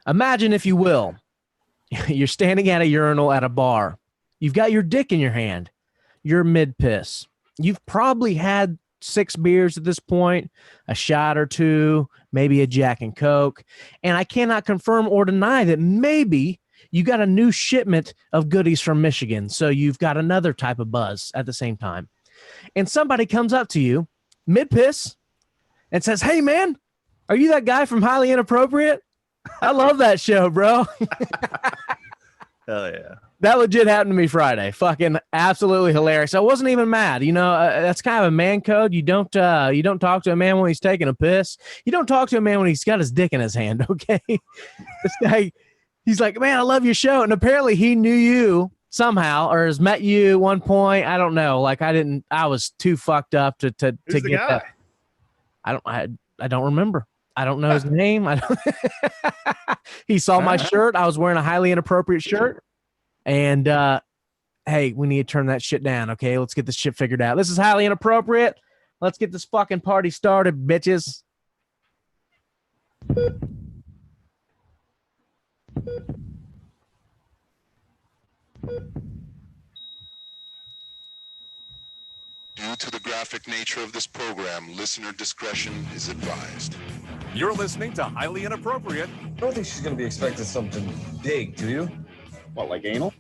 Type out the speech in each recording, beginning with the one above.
Imagine, if you will, you're standing at a urinal at a bar. You've got your dick in your hand. You're mid-piss. You've probably had 6 beers at this point, a shot or 2, maybe a Jack and Coke. And I cannot confirm or deny that maybe you got a new shipment of goodies from Michigan. So you've got another type of buzz at the same time. And somebody comes up to you mid-piss and says, "Hey, man, are you that guy from Highly Inappropriate? I love that show, bro." Hell yeah. That legit happened to me Friday. Fucking absolutely hilarious. I wasn't even mad. You know, that's kind of a man code. You don't talk to a man when he's taking a piss. You don't talk to a man when he's got his dick in his hand. Okay. This guy, he's like, "Man, I love your show." And apparently he knew you somehow or has met you at one point. I don't know. Like I was too fucked up to get that. I don't remember. I don't know his name. He saw my shirt. I was wearing a Highly Inappropriate shirt. And, hey, we need to turn that shit down, okay? Let's get this shit figured out. This is Highly Inappropriate. Let's get this fucking party started, bitches. Due to the graphic nature of this program, listener discretion is advised. You're listening to Highly Inappropriate. I don't think she's going to be expecting something big, do you? What, like anal?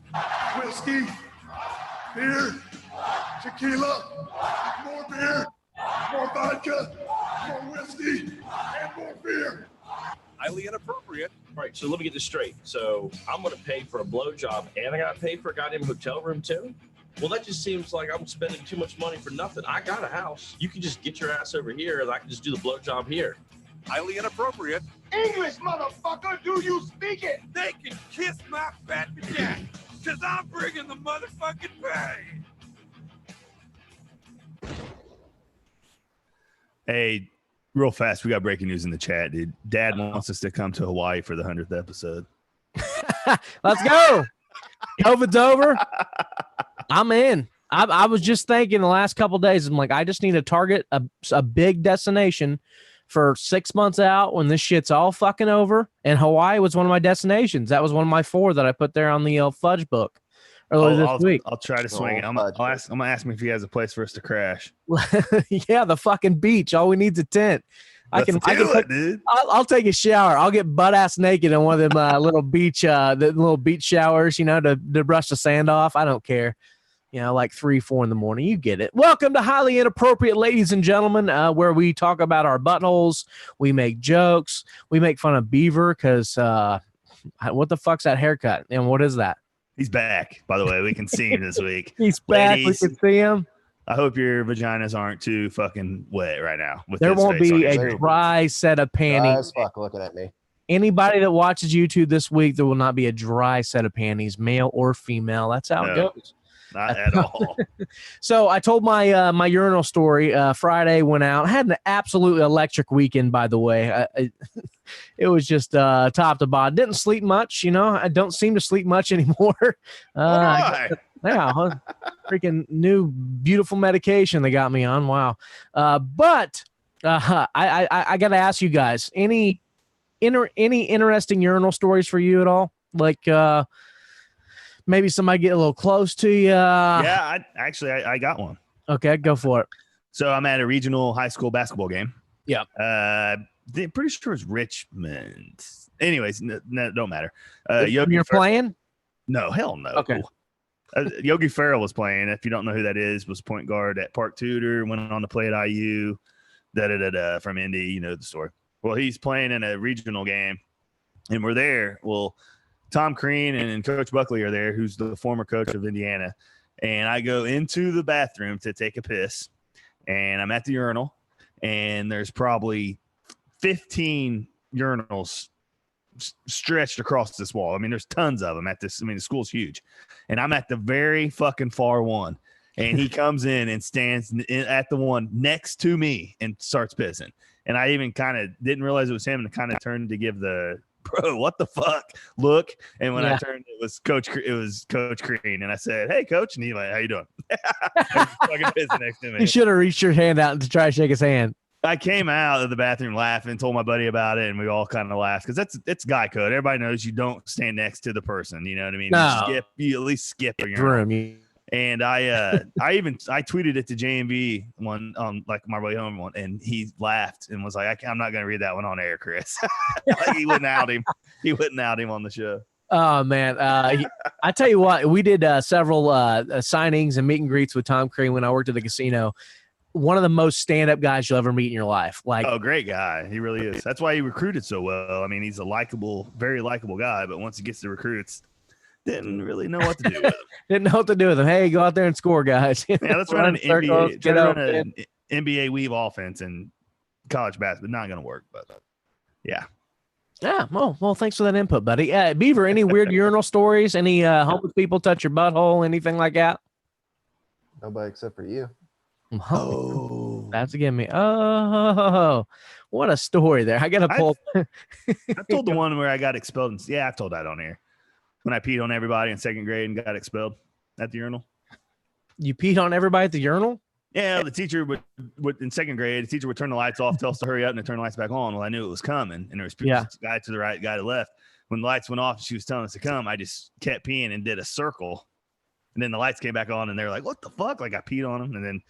Whiskey, beer, tequila, more beer, more vodka, more whiskey, and more beer. Highly Inappropriate. Right, so let me get this straight. So I'm going to pay for a blowjob and I got to pay for a goddamn hotel room too? Well, that just seems like I'm spending too much money for nothing. I got a house. You can just get your ass over here and I can just do the blowjob here. Highly Inappropriate. English, motherfucker, do you speak it? They can kiss my fat vagina, because I'm bringing the motherfucking pain. Hey, real fast, we got breaking news in the chat, dude. Dad wants us to come to Hawaii for the 100th episode. Let's go. COVID's over. I'm in. I was just thinking the last couple of days, I'm like, I just need to target a big destination for 6 months out when this shit's all fucking over. And Hawaii was one of my destinations. That was one of my 4 that I put there on the fudge book earlier this week. I'll try to swing it. I'm going to ask him if he has a place for us to crash. Yeah, the fucking beach. All we need is a tent. Dude. I'll take a shower. I'll get butt ass naked in one of them little beach showers, you know, to brush the sand off. I don't care. You know, like 3, 4 in the morning. You get it. Welcome to Highly Inappropriate, ladies and gentlemen, where we talk about our buttholes. We make jokes. We make fun of Beaver because what the fuck's that haircut? And what is that? He's back, by the way. We can see him this week. He's back. We can see him. I hope your vaginas aren't too fucking wet right now. There won't be a dry set of panties. Fuck, looking at me. Anybody that watches YouTube this week, there will not be a dry set of panties, male or female. That's how it goes. Not at all. So I told my my urinal story. Friday went out. I had an absolutely electric weekend, by the way. It was just top to bottom. Didn't sleep much, you know. I don't seem to sleep much anymore. Freaking new beautiful medication they got me on. Wow. But I got to ask you guys, any interesting urinal stories for you at all? Like maybe somebody get a little close to you. Yeah, I got one. Okay, go for it. So I'm at a regional high school basketball game. Yeah. Pretty sure it's Richmond. Anyways, no, don't matter. You're playing? No, hell no. Okay. Yogi Ferrell was playing. If you don't know who that is, was point guard at Park Tudor, went on to play at IU, from Indy. You know the story. Well, he's playing in a regional game, and we're there. Well, Tom Crean and Coach Buckley are there, who's the former coach of Indiana. And I go into the bathroom to take a piss, and I'm at the urinal, and there's probably 15 urinals stretched across this wall. I mean, there's tons of them at this. I mean, the school's huge, and I'm at the very fucking far one, and he comes in and stands at the one next to me and starts pissing. And I even kind of didn't realize it was him and kind of turned to give the bro, what the fuck look. And when I turned, it was Coach Crean. And I said, "Hey coach." And he's like, "How you doing?" Fucking pissing next to me. You should have reached your hand out to try to shake his hand. I came out of the bathroom laughing, told my buddy about it, and we all kind of laughed because it's guy code. Everybody knows you don't stand next to the person. You know what I mean? No. You at least skip a urinal. Room. And I tweeted it to JMV one on like my way home one, and he laughed and was like, "I'm not going to read that one on air, Chris." Like he wouldn't out him. He wouldn't out him on the show. Oh man, I tell you what, we did several signings and meet and greets with Tom Crean when I worked at the casino. One of the most stand-up guys you'll ever meet in your life. Like, oh, great guy. He really is. That's why he recruited so well. I mean, he's a likable, very likable guy, but once he gets the recruits, didn't really know what to do with him. Didn't know what to do with him. Hey, go out there and score, guys. Yeah, let's run an circles, NBA weave offense in college basketball. Not going to work, but yeah. Yeah. Well, thanks for that input, buddy. Beaver, any weird urinal stories? Any homeless people touch your butthole? Anything like that? Nobody except for you. Oh, that's again me. Oh, what a story there. I got to pull. I told the one where I got expelled. Yeah, I've told that on air. When I peed on everybody in second grade and got expelled at the urinal. You peed on everybody at the urinal? Yeah, the teacher would in second grade, the teacher would turn the lights off, tell us to hurry up and turn the lights back on. Well, I knew it was coming, and there was guy to the right, guy to the left. When the lights went off, she was telling us to come. I just kept peeing and did a circle, and then the lights came back on, and they were like, "What the fuck?" Like I peed on them, and then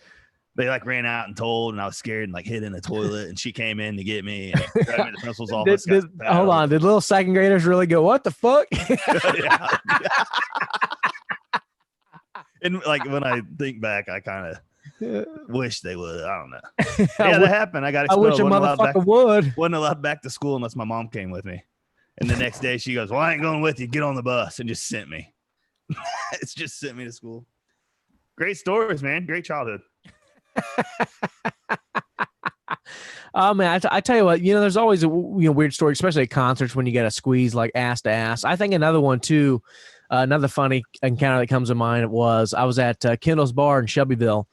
they like ran out and told, and I was scared and like hid in the toilet, and she came in to get me and grabbed me to the principal's office. Hold on, did little second graders really go, "What the fuck"? Yeah. And like when I think back, I kind of wish they would. I don't know. Yeah, that happened. I got expelled. I wish a motherfucker would. Wasn't allowed back to school unless my mom came with me. And the next day she goes, "Well, I ain't going with you. Get on the bus," and just sent me. It's just sent me to school. Great stories, man. Great childhood. Oh man, I tell you what, there's always a weird story, especially at concerts when you get a squeeze like ass to ass. I think another one too, another funny encounter that comes to mind was I was at Kendall's Bar in Shelbyville,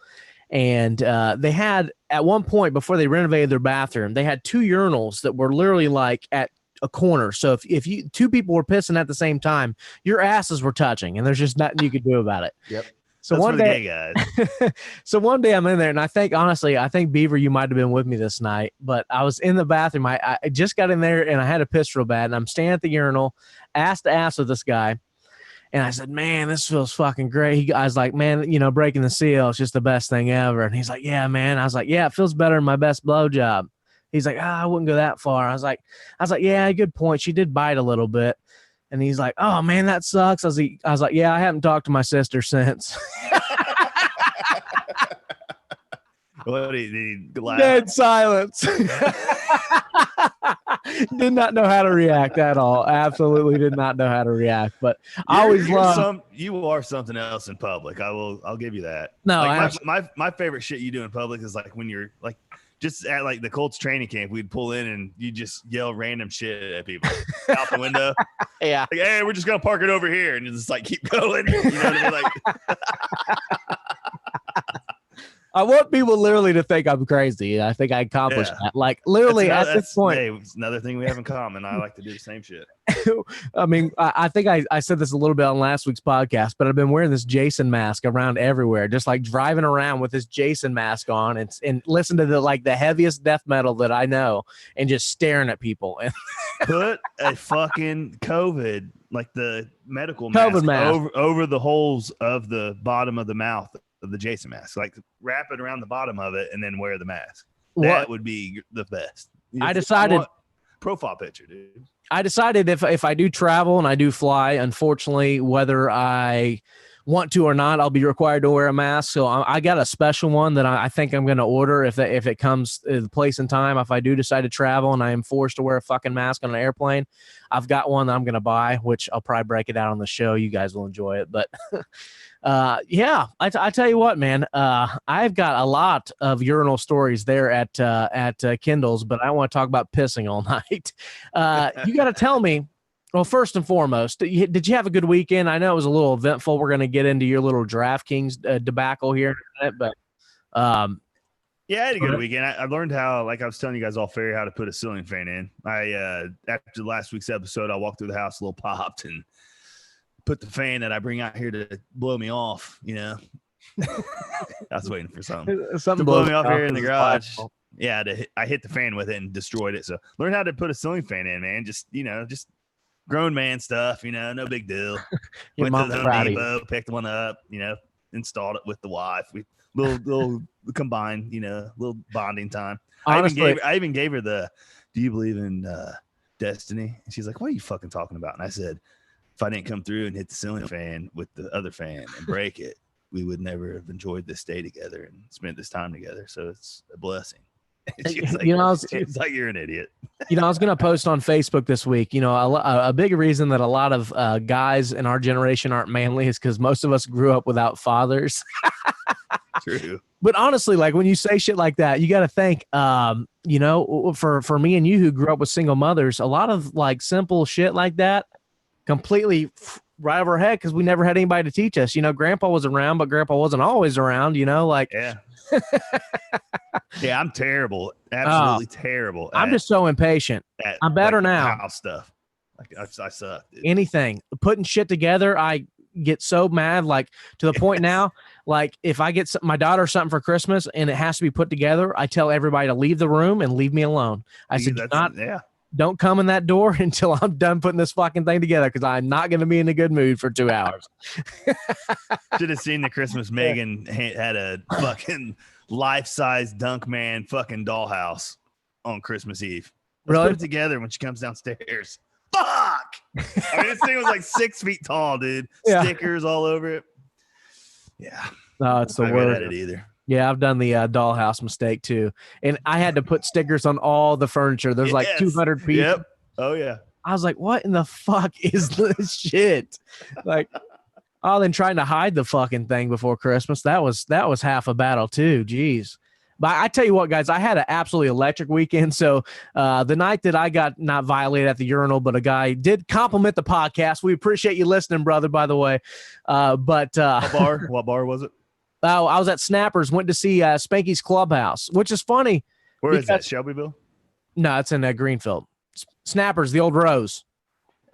and they had at one point before they renovated their bathroom, they had two urinals that were literally like at a corner. So if you two people were pissing at the same time, your asses were touching, and there's just nothing you could do about it. Yep. So one day, so one day I'm in there, and I think Beaver, you might have been with me this night, but I was in the bathroom. I just got in there and I had to piss real bad, and I'm standing at the urinal, ass to ass with this guy, and I said, "Man, this feels fucking great." I was like, "Man, breaking the seal, it's just the best thing ever." And he's like, "Yeah, man." I was like, "Yeah, it feels better than my best blowjob." He's like, "I wouldn't go that far." I was like, "Yeah, good point. She did bite a little bit." And he's like, "Oh man, that sucks." I was like, "Yeah, I haven't talked to my sister since." What did he laugh? Dead silence. Did not know how to react at all. Absolutely did not know how to react. But I always love. You are something else in public. I'll give you that. No, like my favorite shit you do in public is like when you're like just at like the Colts training camp, we'd pull in and you just yell random shit at people out the window. Yeah. Like, "Hey, we're just gonna park it over here," and you just like keep going. You know what I mean? Like I want people literally to think I'm crazy. I think I accomplished that. Like literally at this point. Hey, it's another thing we have in common. I like to do the same shit. I mean, I think I said this a little bit on last week's podcast, but I've been wearing this Jason mask around everywhere, just like driving around with this Jason mask on and listen to the heaviest death metal that I know and just staring at people. Put a fucking COVID, like the medical mask over the holes of the bottom of the mouth of the Jason mask, like wrap it around the bottom of it and then wear the mask. That would be the best. I decided profile picture, dude. I decided if I do travel and I do fly, unfortunately, whether I want to or not, I'll be required to wear a mask. So I got a special one that I think I'm going to order if it comes to the place in time. If I do decide to travel and I am forced to wear a fucking mask on an airplane, I've got one that I'm going to buy, which I'll probably break it out on the show. You guys will enjoy it. But yeah, I tell you what, man, I've got a lot of urinal stories there at Kindle's, but I want to talk about pissing all night. You got to tell me. Well, first and foremost, did you have a good weekend? I know it was a little eventful. We're going to get into your little DraftKings debacle here in a minute, but yeah, I had a good weekend. I learned how, like I was telling you guys off air, how to put a ceiling fan in. After last week's episode, I walked through the house a little popped and put the fan that I bring out here to blow me off. I was waiting for something to blow me off here in the garage. Yeah, I hit the fan with it and destroyed it. So learn how to put a ceiling fan in, man. Just just grown man stuff. No big deal. Your Went to mom's the Home proud of you. Depot, picked one up. Installed it with the wife. We little combined. Little bonding time. Honestly, I even gave her the. Do you believe in destiny? And she's like, "What are you fucking talking about?" And I said, "If I didn't come through and hit the ceiling fan with the other fan and break it, we would never have enjoyed this day together and spent this time together. So it's a blessing." She's like, she's like, "You're an idiot." I was going to post on Facebook this week. A big reason that a lot of guys in our generation aren't manly is because most of us grew up without fathers. True. But honestly, like when you say shit like that, you got to think, for me and you who grew up with single mothers, a lot of like simple shit like that completely right over our head because we never had anybody to teach us. Grandpa was around, but Grandpa wasn't always around. Yeah. Yeah, I'm terrible. Absolutely terrible. I'm just so impatient. I'm better now. House stuff. Like I suck. Dude. Anything. Putting shit together, I get so mad, like to the point now, like if I get my daughter something for Christmas and it has to be put together, I tell everybody to leave the room and leave me alone. I said, don't come in that door until I'm done putting this fucking thing together because I'm not going to be in a good mood for 2 hours. Should have seen the Christmas Megan had a fucking life-size Dunkman fucking dollhouse on Christmas Eve. Let's put it together when she comes downstairs. Fuck! I mean, this thing was like 6 feet tall, dude. Yeah. Stickers all over it. Yeah. No, it's the I'm not word. good at it either. Yeah, I've done the dollhouse mistake too. And I had to put stickers on all the furniture. There's like 200 pieces. Yep. Oh, yeah. I was like, what in the fuck is this shit? Like, then trying to hide the fucking thing before Christmas. That was half a battle too. Jeez. But I tell you what, guys, I had an absolutely electric weekend. So the night that I got not violated at the Urinal, but a guy did compliment the podcast. We appreciate you listening, brother, by the way. What bar was it? Oh, I was at Snappers, went to see Spanky's Clubhouse, which is funny. Where is that? Shelbyville? No, it's in Greenfield. Snappers, the old Rose.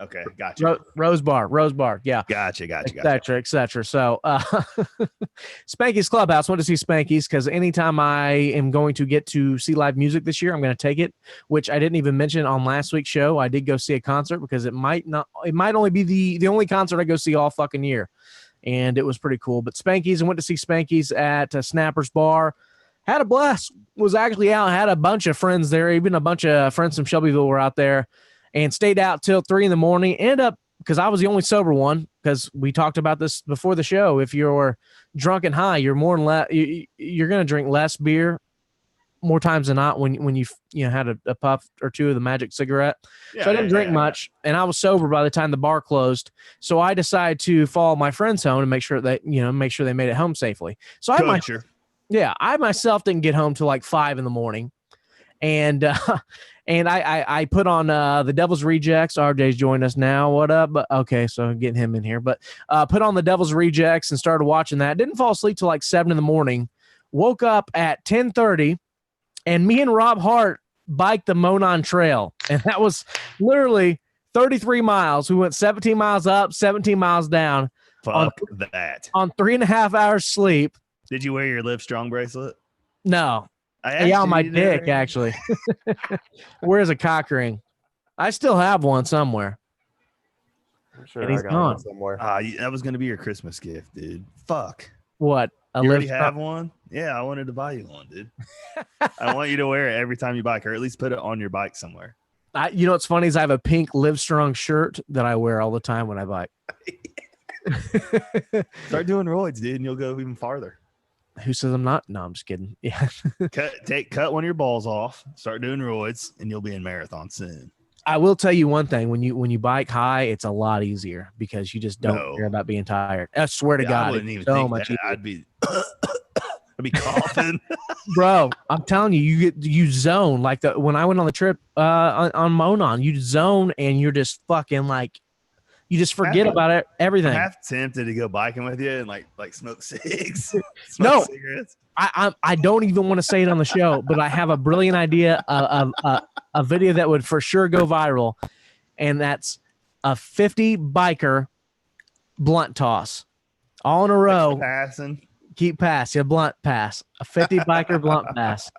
Okay, gotcha. Rose Bar, yeah. Gotcha. Et cetera. So Spanky's Clubhouse, went to see Spanky's because anytime I am going to get to see live music this year, I'm going to take it, which I didn't even mention on last week's show. I did go see a concert because it might only be the only concert I go see all fucking year. And it was pretty cool. But Spanky's, I went to see Spanky's at Snapper's Bar. Had a blast. Was actually out. Had a bunch of friends there. Even a bunch of friends from Shelbyville were out there. And stayed out till 3 a.m. Ended up, because I was the only sober one, because we talked about this before the show. If you're drunk and high, you're more than you're going to drink less beer more times than not when you had a puff or two of the magic cigarette. Yeah, so I didn't drink much, and I was sober by the time the bar closed. So I decided to follow my friends home and make sure they made it home safely. So I myself didn't get home till like 5 a.m. And I put on the Devil's Rejects. RJ's joined us now. What up? But okay, so getting him in here. But put on the Devil's Rejects and started watching that. Didn't fall asleep till like 7 a.m. Woke up at 10:30. And me and Rob Hart biked the Monon Trail. And that was literally 33 miles. We went 17 miles up, 17 miles down. Fuck that. On 3.5 hours sleep. Did you wear your Live Strong bracelet? No. On my dick, actually. Where's a cock ring? I still have one somewhere. I'm sure I got one somewhere. That was going to be your Christmas gift, dude. Fuck. What? You already have one? Yeah, I wanted to buy you one, dude. I want you to wear it every time you bike, or at least put it on your bike somewhere. What's funny is I have a pink Live Strong shirt that I wear all the time when I bike. Start doing roids, dude, and you'll go even farther. Who says I'm not? No, I'm just kidding. Yeah. cut one of your balls off, start doing roids, and you'll be in marathon soon. I will tell you one thing: when you bike high, it's a lot easier because you just don't care about being tired. I swear to God, I wouldn't even think much. I'd be coughing, bro. I'm telling you, you zone like when I went on the trip on Monon. You zone and you're just fucking like. You just forget about it, everything. I'm half tempted to go biking with you and like smoke cigs. Cigarettes. I don't even want to say it on the show, but I have a brilliant idea of a video that would for sure go viral, and that's a 50 biker blunt toss, all in a row. Passing. Keep pass, blunt pass. A 50 biker blunt pass.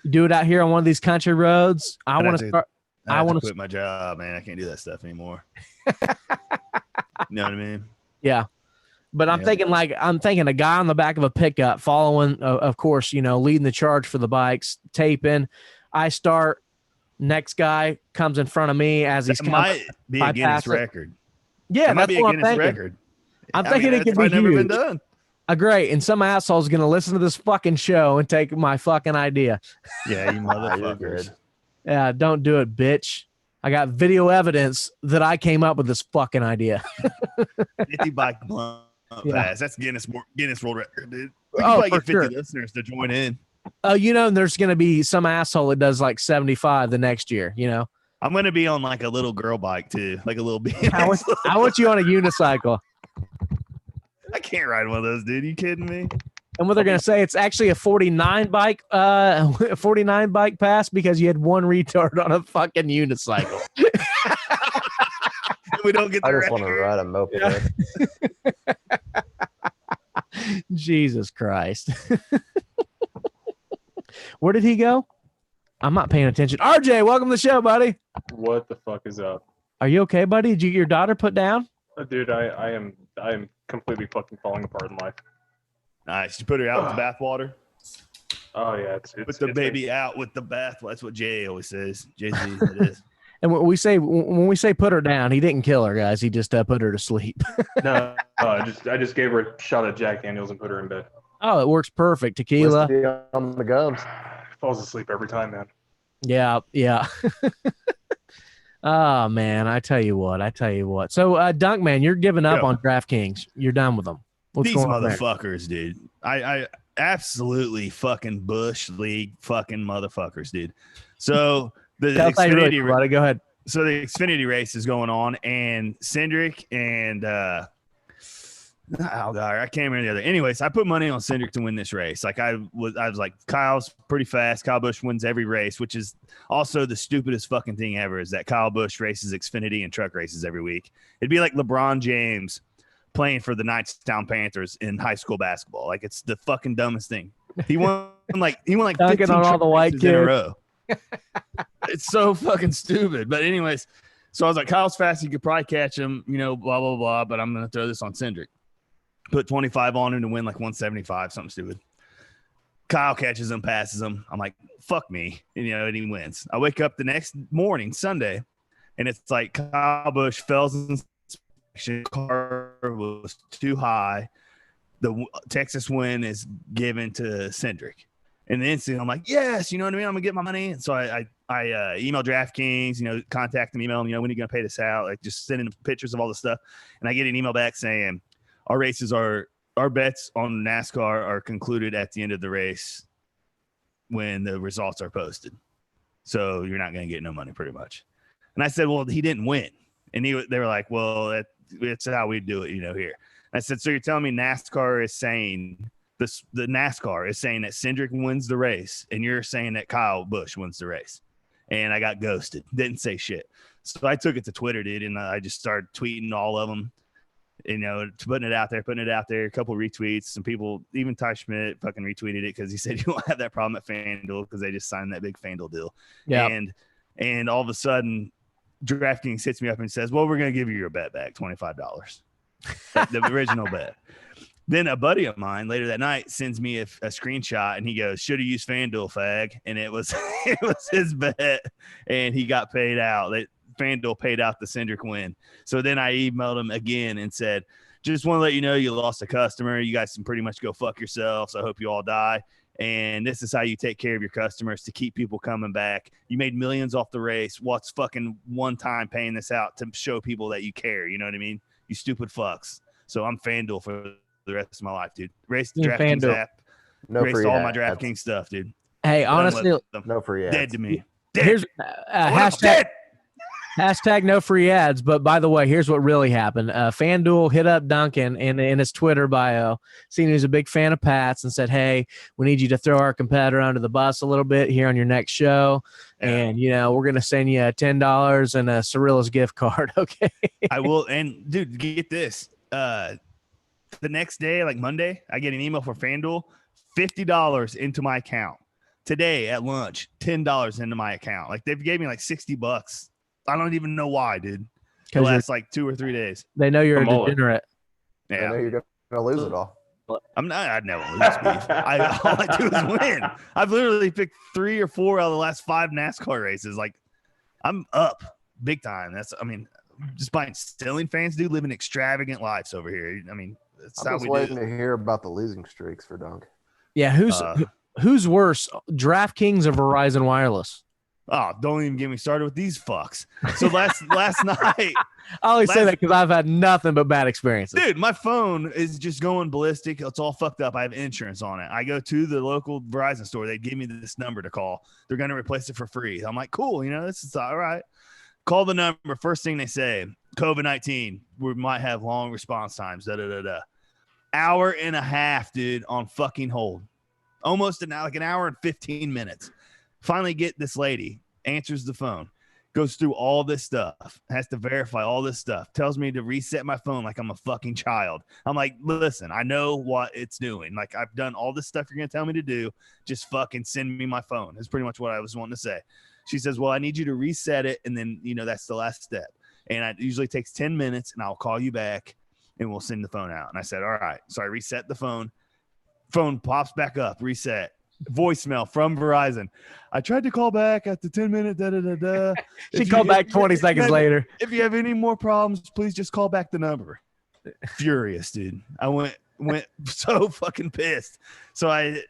do it out here on one of these country roads. I want to start. I want to quit my job, man. I can't do that stuff anymore. You know what I mean? Yeah. But I'm thinking a guy on the back of a pickup following, of course, leading the charge for the bikes, taping. I start, next guy comes in front of me as he's coming. Might be a Guinness record. Yeah, that might be a Guinness record. I'm thinking it could be never huge. been done. Great. And some asshole's going to listen to this fucking show and take my fucking idea. Yeah, you motherfuckers. Yeah, don't do it, bitch. I got video evidence that I came up with this fucking idea. 50 bike blunt pass. That's Guinness World Record, dude. We can probably get 50 listeners to join in. There's going to be some asshole that does like 75 the next year, I'm going to be on like a little girl bike too, like a little BMX. I want you on a unicycle. I can't ride one of those, dude. You kidding me? And what they're going to say, it's actually a 49 bike pass because you had one retard on a fucking unicycle. We don't get. I just want to ride a moped. Yeah. Jesus Christ. Where did he go? I'm not paying attention. RJ, welcome to the show, buddy. What the fuck is up? Are you okay, buddy? Did you get your daughter put down? Dude, I am completely fucking falling apart in life. Nice. You put her out with the bathwater? Oh yeah, put the baby out with the bath. That's what Jay always says. Jay-Z, it is. And when we say put her down, he didn't kill her, guys. He just put her to sleep. No, I just gave her a shot of Jack Daniels and put her in bed. Oh, it works perfect. Tequila. Whiskey on the gums. Falls asleep every time, man. Yeah. Oh man, I tell you what. So, Dunkman, you're giving up on DraftKings. You're done with them. What's These going on motherfuckers, dude. I absolutely fucking Bush League fucking motherfuckers, dude. So the Xfinity race, go ahead. So the Xfinity race is going on, and Cindric and I can't remember the other. Anyways, I put money on Cindric to win this race. Like I was like, Kyle's pretty fast. Kyle Busch wins every race, which is also the stupidest fucking thing ever. Is that Kyle Busch races Xfinity and truck races every week? It'd be like LeBron James playing for the Knightstown Panthers in high school basketball. Like it's the fucking dumbest thing. He won like 15 on all the white kids in a row. It's so fucking stupid. But anyways, so I was like, Kyle's fast. You could probably catch him, blah, blah, blah. But I'm going to throw this on Cindric. Put 25 on him to win like 175, something stupid. Kyle catches him, passes him. I'm like, fuck me. And he wins. I wake up the next morning, Sunday, and it's like Kyle Busch fails inspection. Car was too high. The Texas win is given to Cindric. And then I'm like, yes, you know what I mean? I'm going to get my money. And so I email DraftKings, contact them, email them, when are you going to pay this out? Like just sending pictures of all the stuff. And I get an email back saying, our bets on NASCAR are concluded at the end of the race when the results are posted. So you're not going to get no money pretty much. And I said, well, he didn't win. And they were like, well, that's how we do it, here. I said, so you're telling me NASCAR is saying this, the NASCAR is saying that Cindric wins the race and you're saying that Kyle Busch wins the race. And I got ghosted. Didn't say shit. So I took it to Twitter, dude. And I just started tweeting all of them. Putting it out there, a couple retweets. Some people, even Ty Schmidt fucking retweeted it because he said you won't have that problem at FanDuel because they just signed that big FanDuel deal. Yeah. And all of a sudden, DraftKings hits me up and says, well, we're going to give you your bet back, $25. The original bet. Then a buddy of mine later that night sends me a screenshot and he goes, should have used FanDuel, fag. And it was his bet and he got paid out. FanDuel paid out the Cindric win. So then I emailed him again and said, just want to let you know you lost a customer. You guys can pretty much go fuck yourselves. I hope you all die. And this is how you take care of your customers to keep people coming back. You made millions off the race. What's fucking one time paying this out to show people that you care? You know what I mean? You stupid fucks. So I'm FanDuel for the rest of my life, dude. Race the DraftKings app. No raced free all ads. my DraftKings stuff, dude. Hey, honestly, no free ads. Dead to me. Dead. Here's hashtag no free ads. But by the way, here's what really happened. FanDuel hit up Duncan in his Twitter bio, seeing he was a big fan of Pat's and said, hey, we need you to throw our competitor under the bus a little bit here on your next show. Yeah. And, we're going to send you $10 and a Cirilla's gift card. Okay. I will. And dude, get this. The next day, like Monday, I get an email for FanDuel, $50 into my account. today at lunch, $10 into my account. Like they gave me like $60. I don't even know why, dude. The last like 2 or 3 days. They know you're a Mullet. degenerate. I know Yeah. you're gonna lose it all. I'd never lose beef. All I do is win. I've literally picked 3 or 4 out of the last 5 NASCAR races. Like I'm up big time. Just buying stealing fans, dude, living extravagant lives over here. I mean, that's how I'm just we waiting do. to hear about the losing streaks for Dunk. Yeah, who's worse, DraftKings or Verizon Wireless? Oh, don't even get me started with these fucks. So last night, I always say that because I've had nothing but bad experiences. dude, my phone is just going ballistic. It's all fucked up. I have insurance on it. I go to the local Verizon store. They give me this number to call. They're going to replace it for free. I'm like, cool. This is all right. Call the number. First thing they say, COVID-19. We might have long response times. Hour and a half, dude, on fucking hold. Almost an hour and 15 minutes. Finally get this lady, answers the phone, goes through all this stuff, has to verify all this stuff, tells me to reset my phone like I'm a fucking child. I'm like, listen, I know what it's doing. Like, I've done all this stuff you're going to tell me to do. Just fucking send me my phone. That's pretty much what I was wanting to say. She says, well, I need you to reset it, and then, that's the last step. And it usually takes 10 minutes, and I'll call you back, and we'll send the phone out. And I said, all right. So I reset the phone. Phone pops back up, reset. Voicemail from Verizon. I tried to call back at the 10-minute She called back 20 seconds later. If you have any more problems, please just call back the number. Furious, dude. I went so fucking pissed. So I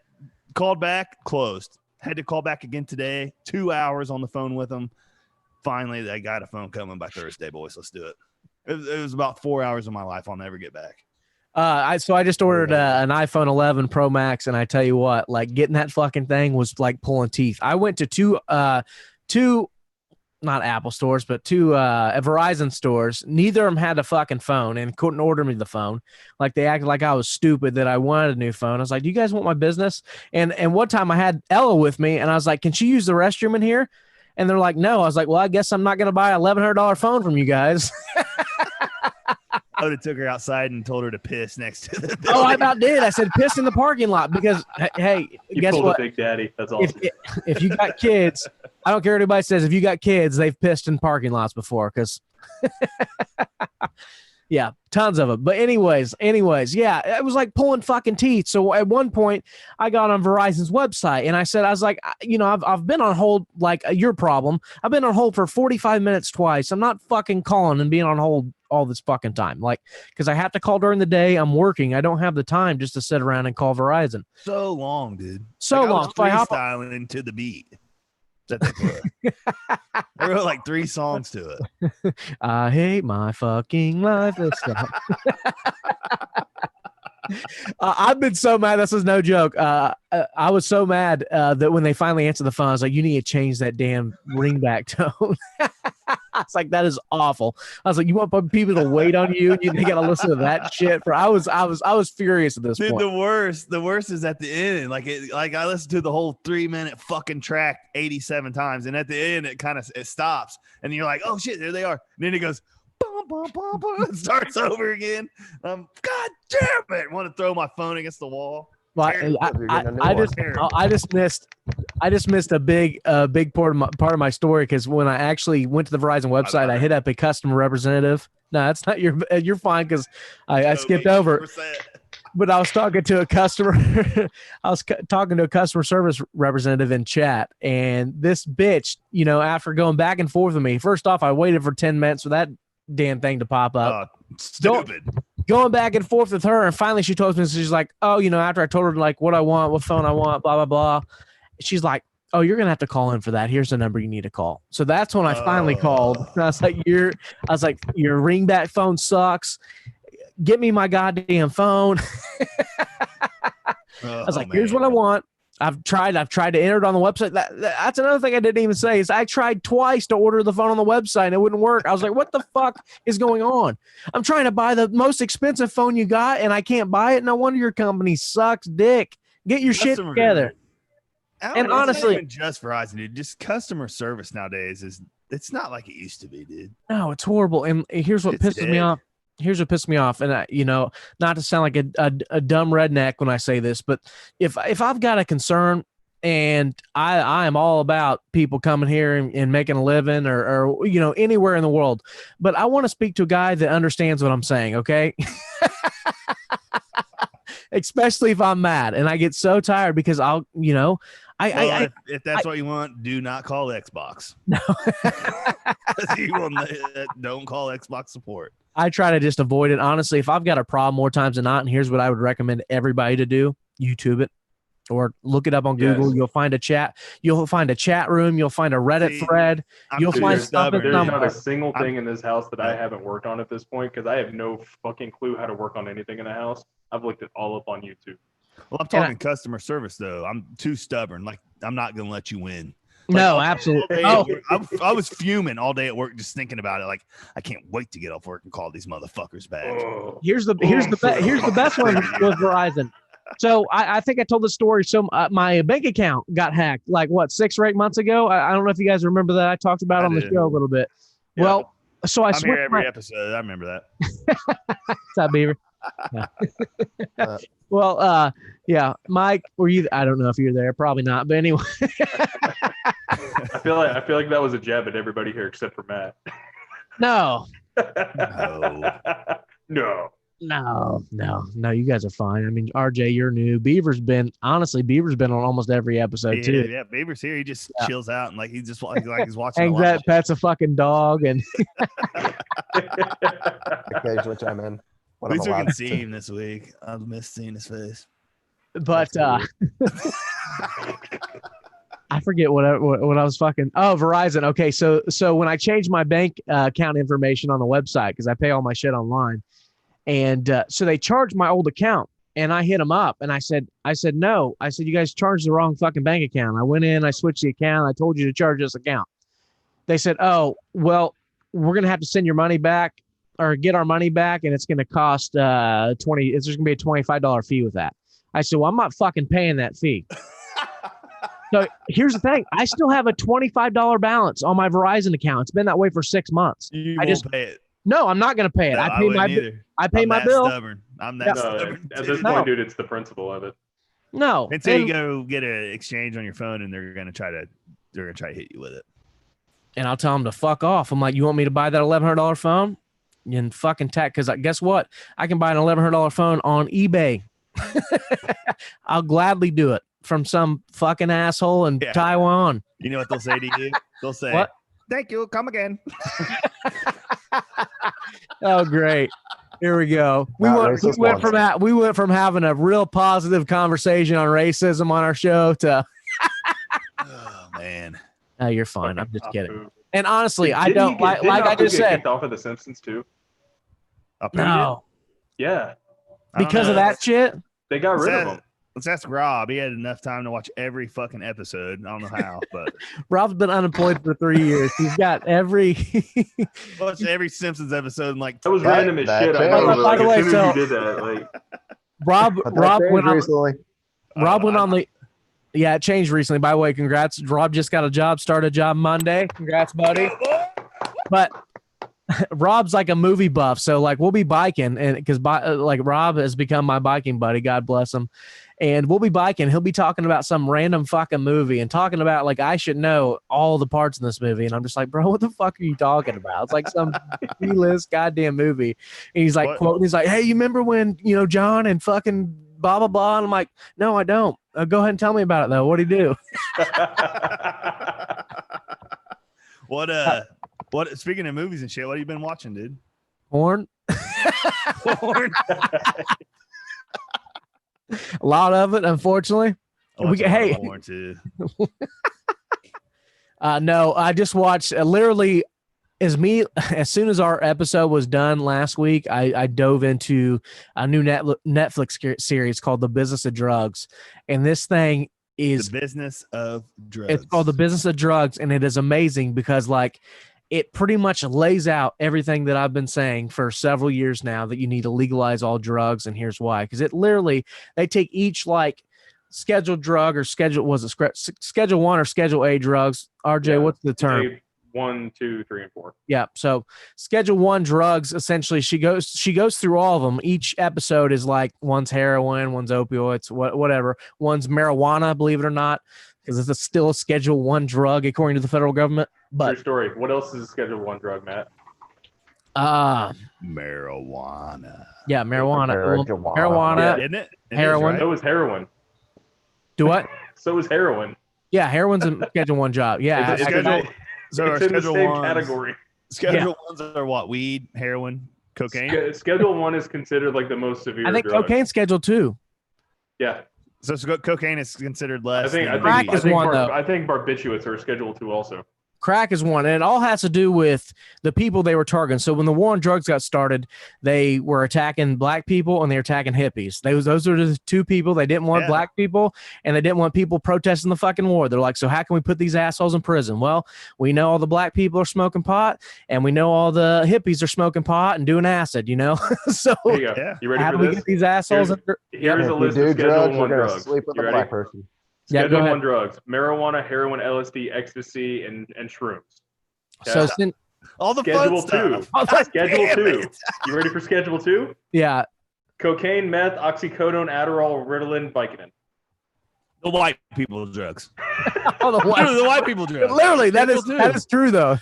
called back, closed. Had to call back again today. 2 hours on the phone with them. Finally, I got a phone coming by Thursday, boys. Let's do it. It was about 4 hours of my life I'll never get back. I just ordered an iPhone 11 Pro Max, and I tell you what, like getting that fucking thing was like pulling teeth. I went to two not Apple stores, but two Verizon stores. Neither of them had a fucking phone and couldn't order me the phone. Like they acted like I was stupid that I wanted a new phone. I was like, do you guys want my business? And one time I had Ella with me, and I was like, can she use the restroom in here? And they're like, no. I was like, well, I guess I'm not going to buy a $1,100 phone from you guys. I would have took her outside and told her to piss next to the building. Oh, I about did. I said piss in the parking lot because, hey, You guess pulled what? a Big Daddy. That's awesome. If you got kids, I don't care what anybody says. If you got kids, they've pissed in parking lots before because, yeah, tons of them. But anyways, yeah, it was like pulling fucking teeth. So at one point, I got on Verizon's website and I was like, I've been on hold like your problem. I've been on hold for 45 minutes twice. I'm not fucking calling and being on hold all this fucking time, like, because I have to call during the day. I'm working. I don't have the time just to sit around and call Verizon. So long, dude. So like, long. I was freestyling into the beat that they put. I wrote like 3 songs to it. I hate my fucking life. I've been so mad. This is no joke. I was so mad that when they finally answered the phone, I was like, you need to change that damn ringback tone. It's like, that is awful. I was like, you want people to wait on you? They got to listen to that shit. I was furious at this Dude, point. the worst is at the end. Like I listened to the whole 3-minute fucking track 87 times, and at the end it stops, and you're like, oh shit, there they are. And then it goes, bum, bum, bum, bum, and starts over again. God damn it! I want to throw my phone against the wall. Well, I just missed a big part of my story, because when I actually went to the Verizon website, I hit up a customer representative. No, that's not you're fine, because I skipped over. But I was talking to a customer. I was talking to a customer service representative in chat, and this bitch, after going back and forth with me, first off, I waited for 10 minutes for that damn thing to pop up. Stupid. Going back and forth with her, and finally she told me, she's like, oh, after I told her like what I want, what phone I want, blah blah blah, she's like, oh, you're gonna have to call in for that. Here's the number you need to call. So that's when I finally called. And I was like, your ringback phone sucks. Get me my goddamn phone. I was like, here's what I want. I've tried to enter it on the website. That's another thing I didn't even say, is I tried twice to order the phone on the website and it wouldn't work. I was like, what the fuck is going on? I'm trying to buy the most expensive phone you got and I can't buy it. No wonder your company sucks dick. Get your shit together. And honestly, it's not even just Verizon, dude. Just customer service nowadays it's not like it used to be, dude. No, it's horrible. And here's what pisses me off. Here's what pissed me off, and not to sound like a dumb redneck when I say this, but if I've got a concern, and I am all about people coming here and making a living or anywhere in the world. But I want to speak to a guy that understands what I'm saying, okay? Especially if I'm mad and I get so tired because if that's what you want, do not call Xbox. No. Don't call Xbox support. I try to just avoid it. Honestly, if I've got a problem more times than not, and here's what I would recommend everybody to do, YouTube it or look it up on Google. Yes. You'll find a chat. You'll find a chat room. You'll find a Reddit thread. You'll find something. There's not a single thing in this house that I haven't worked on at this point because I have no fucking clue how to work on anything in the house. I've looked it all up on YouTube. Well, I'm talking customer service though. I'm too stubborn. Like I'm not gonna let you win. No, absolutely. I was fuming all day at work just thinking about it. Like I can't wait to get off work and call these motherfuckers back. Here's the best one with Verizon. So I think I told the story. So my bank account got hacked like 6 or 8 months ago. I don't know if you guys remember that. I talked about it on the show a little bit. Yeah. Well, so I'm here every episode. I remember that. What's up, Beaver? Well, yeah, Mike, were you? I don't know if you're there. Probably not. But anyway, I feel like that was a jab at everybody here except for Matt. No. No. No. You guys are fine. I mean, RJ, you're new. Beaver's been on almost every episode too. Yeah, Beaver's here. He just chills out and like he's just like he's watching. Hangs that pet's a fucking dog and. Occasionally chime in. At least we can see him this week. I've missed seeing his face. But I forget what I was fucking. Oh, Verizon. Okay, so when I changed my bank account information on the website because I pay all my shit online, and so they charged my old account, and I hit them up, and I said no. I said you guys charged the wrong fucking bank account. I went in, I switched the account. I told you to charge this account. They said, oh well, we're gonna have to send your money back. Or get our money back, and it's going to cost there's going to be a $25 fee with that. I said, well, I'm not fucking paying that fee. So here's the thing. I still have a $25 balance on my Verizon account. It's been that way for 6 months. You won't pay it. No, I'm not going to pay it. No, I pay my bill. Stubborn. I'm that stubborn. At this point, dude, it's the principle of it. No. Until you go get an exchange on your phone, and they're going to try to hit you with it. And I'll tell them to fuck off. I'm like, you want me to buy that $1,100 phone? And fucking tech, because guess what? I can buy an $1,100 phone on eBay. I'll gladly do it from some fucking asshole in Taiwan. You know what they'll say to you? They'll say, what? Thank you. Come again. Oh, great. Here we go. We went from having a real positive conversation on racism on our show to. Oh, man. No, you're fine. I'm just kidding. And honestly, I don't like I just said. Kicked off of The Simpsons too. No. Yeah. Because of that shit. They got rid of him. Let's ask Rob. He had enough time to watch every fucking episode. I don't know how, but Rob's been unemployed for 3 years. He's got every Simpsons episode. And like that was random as shit. By the way, as soon as you did that, like Rob went on. Recently. Rob went on the. Yeah, it changed recently. By the way, congrats. Rob just got a job, started a job Monday. Congrats, buddy. But Rob's like a movie buff. So like we'll be biking and because like Rob has become my biking buddy. God bless him. And we'll be biking. He'll be talking about some random fucking movie and talking about like I should know all the parts in this movie. And I'm just like, bro, what the fuck are you talking about? It's like some B-list goddamn movie. And he's like quoting, he's like, hey, you remember when, John and fucking blah, blah, blah. And I'm like, no, I don't. Go ahead and tell me about it though. What'd he do? What speaking of movies and shit, what have you been watching, dude? Porn. Porn. A lot of it, unfortunately. Porn too. No, I just watched literally as soon as our episode was done last week, I dove into a new Netflix series called The Business of Drugs. And this thing is The Business of Drugs. It's called The Business of Drugs. And it is amazing because like it pretty much lays out everything that I've been saying for several years now that you need to legalize all drugs. And here's why. Because it literally, they take each like scheduled drug or Schedule 1 or Schedule A drugs. RJ, what's the term? 1, 2, 3, and 4. Yeah. So Schedule 1 drugs, essentially she goes through all of them. Each episode is like one's heroin, one's opioids, whatever. One's marijuana, believe it or not. because it's still a Schedule 1 drug according to the federal government. But True story. What else is a Schedule 1 drug, Matt? Marijuana. Yeah, marijuana. Well, Marijuana. marijuana, Isn't it? It is, heroin. right? So is heroin. Do what? So is heroin. Yeah, heroin's a Schedule 1 job. Yeah, It's, Schedule- in, So our it's in the Schedule same ones- category. Schedule ones are what? Weed, heroin, cocaine. Schedule 1 is considered like the most severe I think drug. cocaine's Schedule 2. Yeah. So cocaine is considered less. I think Crack is one, though. I think barbiturates are Schedule 2 also. Crack is one, and it all has to do with the people they were targeting. So when the war on drugs got started, they were attacking black people and they were attacking hippies. Those are the two people. They didn't want black people, and they didn't want people protesting the fucking war. They're like, so how can we put these assholes in prison? Well, we know all the black people are smoking pot, and we know all the hippies are smoking pot and doing acid, you know? So Here you go. Yeah. You ready how for do we this? get these assholes? Here's a If you list do of Schedule drugs, 1 you're gonna drugs. sleep with You a ready? black person. Yeah, go Schedule ahead. 1 drugs: marijuana, heroin, LSD, ecstasy, and shrooms. So Okay. All the Schedule fun 2. stuff. Schedule Damn 2. it. You ready for Schedule 2? yeah, Cocaine, meth, oxycodone, Adderall, Ritalin, Vicodin. The white people drugs. all the Literally, white. the white people drugs. Literally, that Schedule is true though.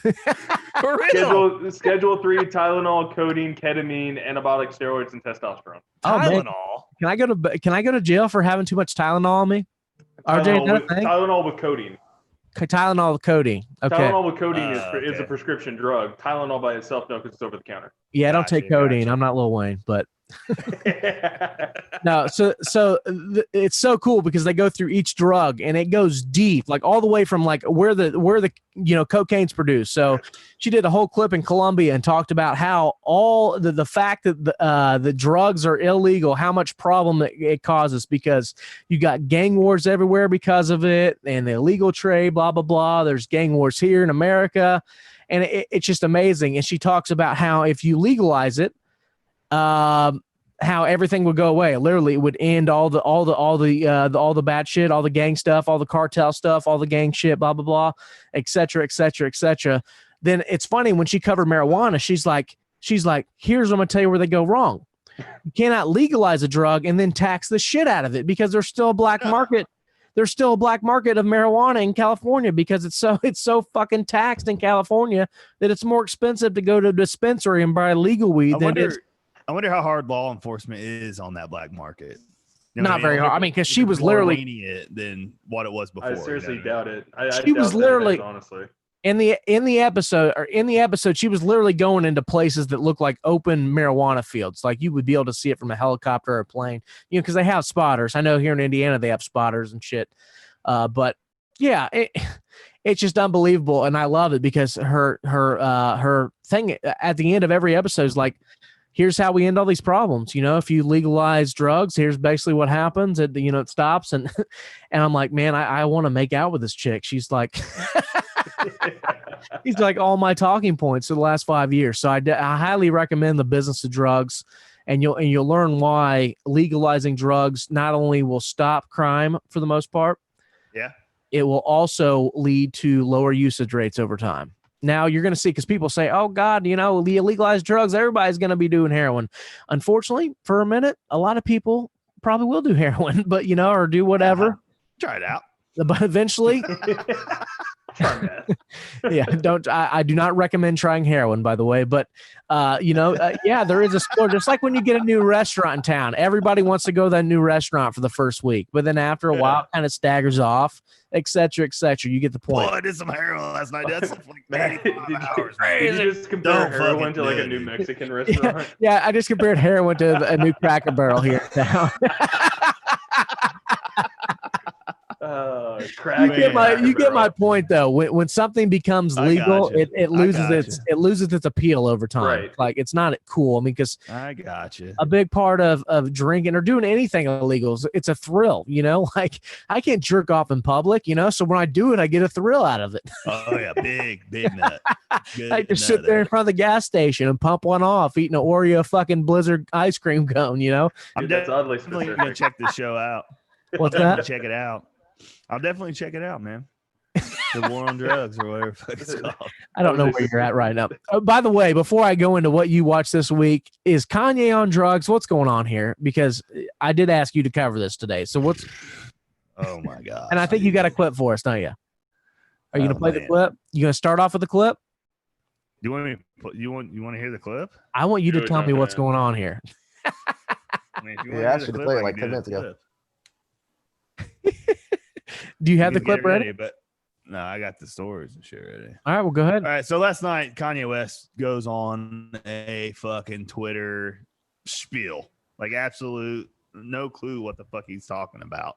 For real. Schedule 3: Tylenol, codeine, ketamine, anabolic steroids, and testosterone. Oh, man. Tylenol. Can I go to jail for having too much Tylenol on me? RJ, is that a thing? Tylenol with codeine. Tylenol with codeine. Okay. Tylenol with codeine is Okay. a prescription drug. Tylenol by itself, no, because it's over the counter. Yeah, I don't take Gotcha, codeine. gotcha. I'm not Lil Wayne, but no. It's so cool because they go through each drug and it goes deep, like all the way from like where the cocaine's produced. So she did a whole clip in Colombia and talked about how all the fact that the drugs are illegal, how much problem it causes because you got gang wars everywhere because of it and the illegal trade, blah blah blah. There's gang wars here in America. And it's just amazing. And she talks about how if you legalize it, how everything would go away. Literally, it would end all the bad shit, all the gang stuff, all the cartel stuff, all the gang shit, blah blah blah, et cetera, et cetera, et cetera. Then it's funny when she covered marijuana. She's like, here's what I'm gonna tell you where they go wrong. You cannot legalize a drug and then tax the shit out of it because there's still a black market. There's still a black market of marijuana in California because it's so fucking taxed in California that it's more expensive to go to a dispensary and buy legal weed I than it is. wonder how hard law enforcement is on that black market. You know what Not I mean? very hard. I mean, because she was More literally lenient than what it was before. I seriously you know what doubt it. I She doubt was that it literally- is, honestly. in the episode, she was literally going into places that look like open marijuana fields. Like you would be able to see it from a helicopter or a plane, because they have spotters. I know here in Indiana they have spotters and shit. But yeah, it's just unbelievable, and I love it because her thing at the end of every episode is like, here's how we end all these problems. If you legalize drugs, here's basically what happens. It stops, and I'm like, man, I want to make out with this chick. She's like, he's like all my talking points for the last 5 years. So I highly recommend The Business of Drugs. And you'll learn why legalizing drugs not only will stop crime for the most part, Yeah. it will also lead to lower usage rates over time. Now you're going to see, because people say, oh God, legalize drugs, everybody's going to be doing heroin. Unfortunately, for a minute, a lot of people probably will do heroin, but or do whatever. Try it out. But eventually, yeah, I do not recommend trying heroin, by the way, but yeah, there is a score. Just like when you get a new restaurant in town, everybody wants to go to that new restaurant for the first week, but then after a while it kind of staggers off, et cetera, et cetera. You get the point. Boy, I did some heroin last night. That's like 85 hours. Did you just compare Don't heroin fucking to like do a it, new dude. Mexican restaurant? Yeah, I just compared heroin to a new Cracker Barrel here in town. You get my point though. When something becomes I legal, gotcha. it loses I it loses its appeal over time. Right. Like it's not cool. I mean, because I got you. a big part of drinking or doing anything illegal is it's a thrill. Like I can't jerk off in public. So when I do it, I get a thrill out of it. Oh yeah, big nut. Good I just nut sit there in front of the gas station and pump one off, eating an Oreo fucking Blizzard ice cream cone. I'm Dude, that's oddly definitely specific. gonna check this show out. What's Definitely that? check it out. I'll definitely check it out, man. The War on Drugs or whatever the fuck it's called. I don't know where you're at right now. By the way, before I go into what you watched this week, is Kanye on drugs? What's going on here? Because I did ask you to cover this today. So what's Oh my god! And I think you got a clip for us, don't you? Are you gonna Oh, play the man. clip? You gonna start off with the clip? Do you want me? You want to hear the clip? I want you to Do it, tell me what's Dunkman. going on here. I mean, if you He want to hear asked the you to clip, play it I like can 10 do minutes the ago. clip. Do you have You the can get clip it ready? But no, I got the stories and shit ready. All right, well, go ahead. All right, so last night Kanye West goes on a fucking Twitter spiel, like absolute no clue what the fuck he's talking about,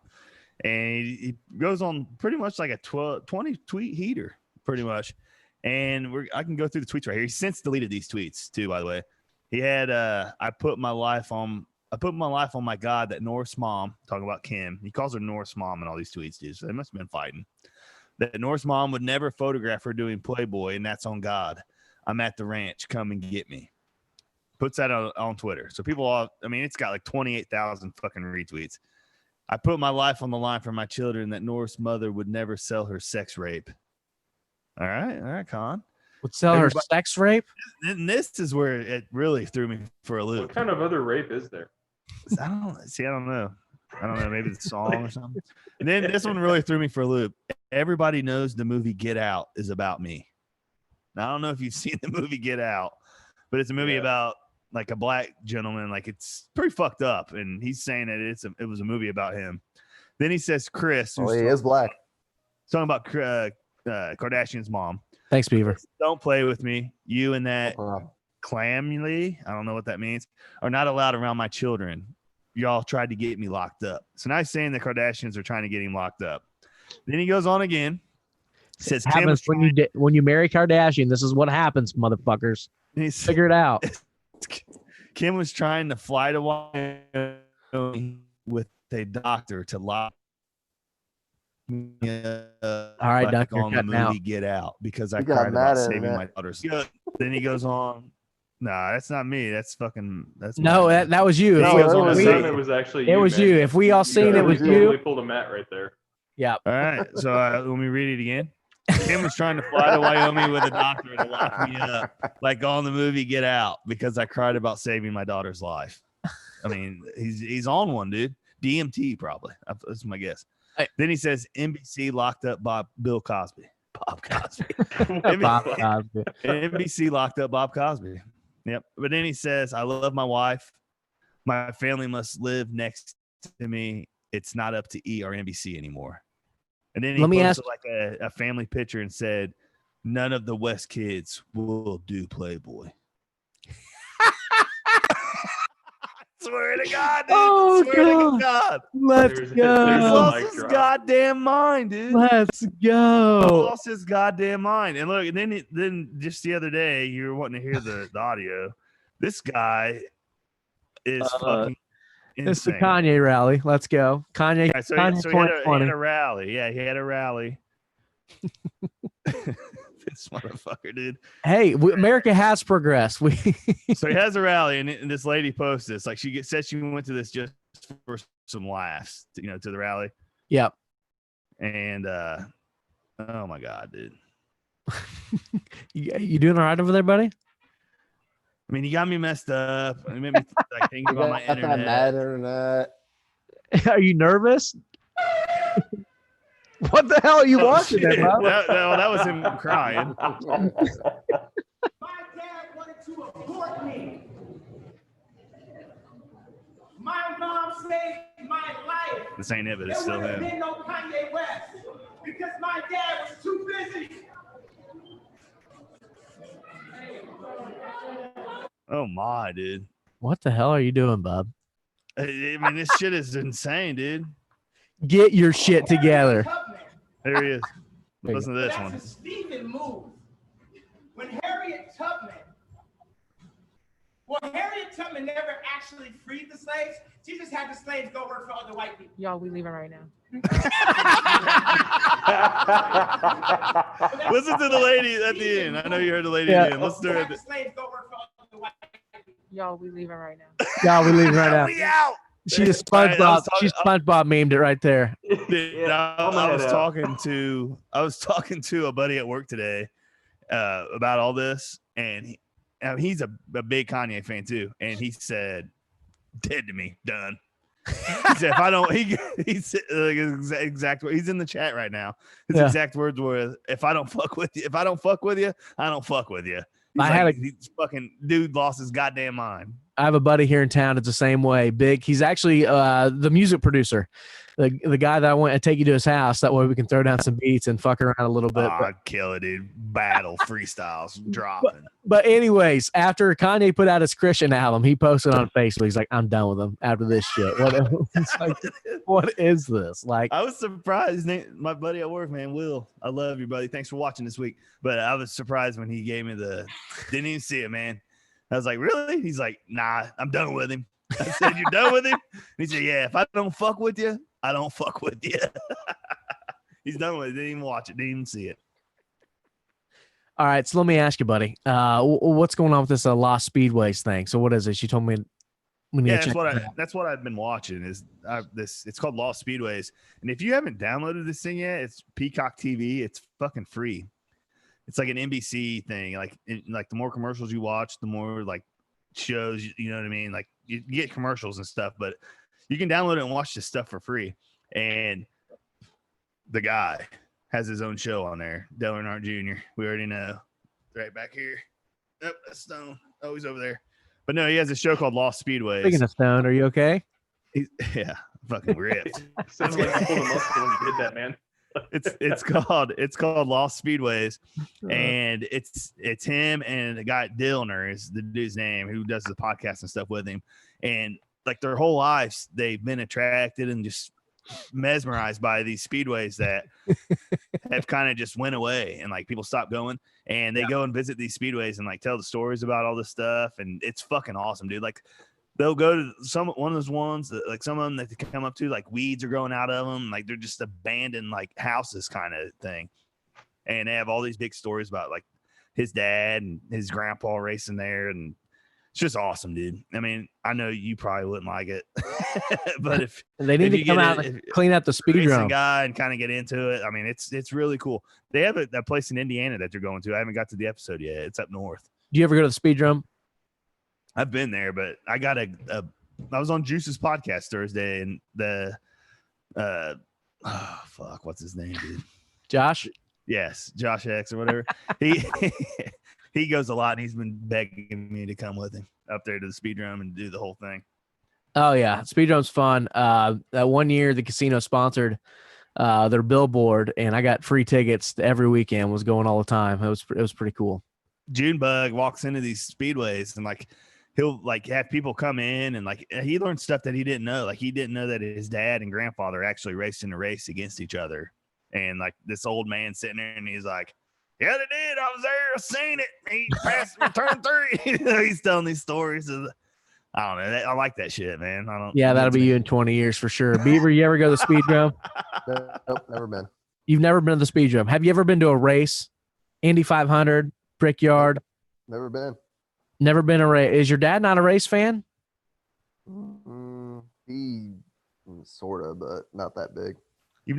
and he goes on pretty much like a 20 tweet heater, pretty much. And I can go through the tweets right here. He since deleted these tweets too, by the way. He had I put my life on my God that North's mom, talking about Kim. He calls her North's mom in all these tweets, dude. So they must have been fighting. That North's mom would never photograph her doing Playboy, and that's on God. I'm at the ranch. Come and get me. Puts that on Twitter. So people all, I mean, it's got like 28,000 fucking retweets. I put my life on the line for my children that North's mother would never sell her sex rape. All right, Con. Would sell her Everybody- sex rape? And this is where it really threw me for a loop. What kind of other rape is there? I don't know. Maybe the song or something. And then this one really threw me for a loop. Everybody knows the movie Get Out is about me. Now, I don't know if you've seen the movie Get Out, but it's a movie about like a black gentleman. Like, it's pretty fucked up, and he's saying that it was a movie about him. Then he says Chris, Well, who's he is black. talking about Kardashian's mom. Thanks, Beaver. Don't play with me. You and that Wow. clammy, I don't know what that means, are not allowed around my children. Y'all tried to get me locked up. So now he's saying the Kardashians are trying to get him locked up. Then he goes on again. Says Kim was Happens when you marry Kardashian. This is what happens, motherfuckers. Figure it out. Kim was trying to fly to Wyoming with a doctor to lock me up. All right, Doc, you're on the cutting movie out. Get Out because I You got cried mad about at saving that. my daughters. Then he goes on. Nah, that's not me. That's No, mine. that was you. No, If it we- was we- me. It was actually It was man. you. If we all seen it was totally you. pulled a Matt right there. Yeah. All right. So let me read it again. Kim was trying to fly to Wyoming with a doctor to lock me up, like on the movie Get Out, because I cried about saving my daughter's life. I mean, he's on one, dude. DMT probably. That's my guess. Hey. Then he says NBC locked up Bill Cosby. Bob Cosby. Bob Cosby. NBC locked up Bob Cosby. Yep. But then he says, I love my wife. My family must live next to me. It's not up to E or NBC anymore. And then he Let me posted ask- like a family picture and said, none of the West kids will do Playboy. Swear to God, dude. Oh, Swear to God. God. Let's There's He a go. lost mic his drop. goddamn mind, dude. Let's go. Lost his goddamn mind. And look, and then just the other day, you were wanting to hear the audio. This guy is fucking It's the insane. Kanye rally. Let's go. Kanye. Yeah, so Kanye he had 2020. a rally. Yeah, he had a rally. This motherfucker, dude. Hey, America has progressed. We So he has a rally, and this lady posts this. Like said she went to this just for some laughs, to the rally. Yep. And oh my God, dude. You doing all right over there, buddy? I mean, he got me messed up. It made me like think You about my got that mad internet. internet. Are you nervous? What the hell are you watching there, Shit. bro? That was him crying. My dad wanted to abort me. My mom saved my life. This ain't it, but There it's still would have him. been no Kanye West because my dad was too busy. Oh my, dude. What the hell are you doing, Bob? I mean, this shit is insane, dude. Get your shit together. There he is. There you Listen to this That's one. a Stephen move. When Harriet Tubman never actually freed the slaves. She just had the slaves go work for other white people. Y'all, we leaving right now. Listen to the lady at the end. I know you heard the lady at the end. Listen to her. The slaves go work for other white people. Y'all, we leaving right now. Yeah, we leaving right now. We out. She just All right, I was SpongeBob. She SpongeBob memed it right there. Dude, I was talking to a buddy at work today about all this, and he's a big Kanye fan too, and he said, "Dead to me, done." He said, if I don't, he's exact. He's in the chat right now. His exact words were, if I don't fuck with you, I don't fuck with you. He's fucking dude lost his goddamn mind. I have a buddy here in town. It's the same way. Big. He's actually the music producer, the guy that I want to take you to his house. That way we can throw down some beats and fuck around a little bit. I'd kill it, dude. Battle freestyles dropping. But anyways, after Kanye put out his Christian album, he posted on Facebook. He's like, "I'm done with him after this shit." What is this? Like, I was surprised. My buddy at work, man, Will. I love you, buddy. Thanks for watching this week. But I was surprised when he gave me didn't even see it, man. I was like, really? He's like, nah, I'm done with him. I said, you're done with him? And he said, yeah, if I don't fuck with you, I don't fuck with you. He's done with it. Didn't even watch it. Didn't even see it. All right, so let me ask you, buddy. What's going on with this Lost Speedways thing? So what is this? You told me we need to check that's what I've been watching is it's called Lost Speedways. And if you haven't downloaded this thing yet, it's Peacock TV. It's fucking free. It's like an NBC thing. Like the more commercials you watch, the more like shows, you know what I mean? Like you get commercials and stuff, but you can download it and watch this stuff for free. And the guy has his own show on there, Dale Earnhardt Jr. We already know. Right back here. Oh, that's Stone. Oh, he's over there. But no, he has a show called Lost Speedways. Speaking of Stone, are you okay? Yeah, fucking ripped. Sounds like you pulled a muscle when you did that, man. It's called Lost Speedways, and it's him and a guy Dillner is the dude's name who does the podcast and stuff with him, and like their whole lives they've been attracted and just mesmerized by these speedways that have kind of just went away, and like people stopped going, and they go and visit these speedways and like tell the stories about all this stuff, and it's fucking awesome, dude. Like they'll go to one of those ones that like some of them that they come up to, like weeds are growing out of them, like they're just abandoned like houses kind of thing, and they have all these big stories about like his dad and his grandpa racing there, and it's just awesome, dude. I mean, I know you probably wouldn't like it, but if they need to come out and clean up the speed drum guy and kind of get into it, I mean, it's really cool. They have that place in Indiana that they're going to. I haven't got to the episode yet. It's up north. Do you ever go to the speed drum? I've been there, but I got I was on Juice's podcast Thursday, and what's his name, dude? Josh? Yes, Josh X or whatever. He goes a lot, and he's been begging me to come with him up there to the speed drum and do the whole thing. Oh yeah, speed drum's fun. That one year the casino sponsored their billboard, and I got free tickets every weekend. Was going all the time. It was pretty cool. Junebug walks into these speedways, and like he'll like have people come in, and like he learned stuff that he didn't know. Like he didn't know that his dad and grandfather actually raced in a race against each other. And like this old man sitting there, and he's like, yeah, they did. I was there. I seen it. He passed me turn 3. He's telling these stories. I don't know. I like that shit, man. Yeah, that'll be you in 20 years for sure. Beaver, you ever go to the speed drum? Nope, never been. You've never been to the speed drum. Have you ever been to a race? Indy 500, Brickyard? Never been. Never been a race. Is your dad not a race fan? He sort of, but not that big. You've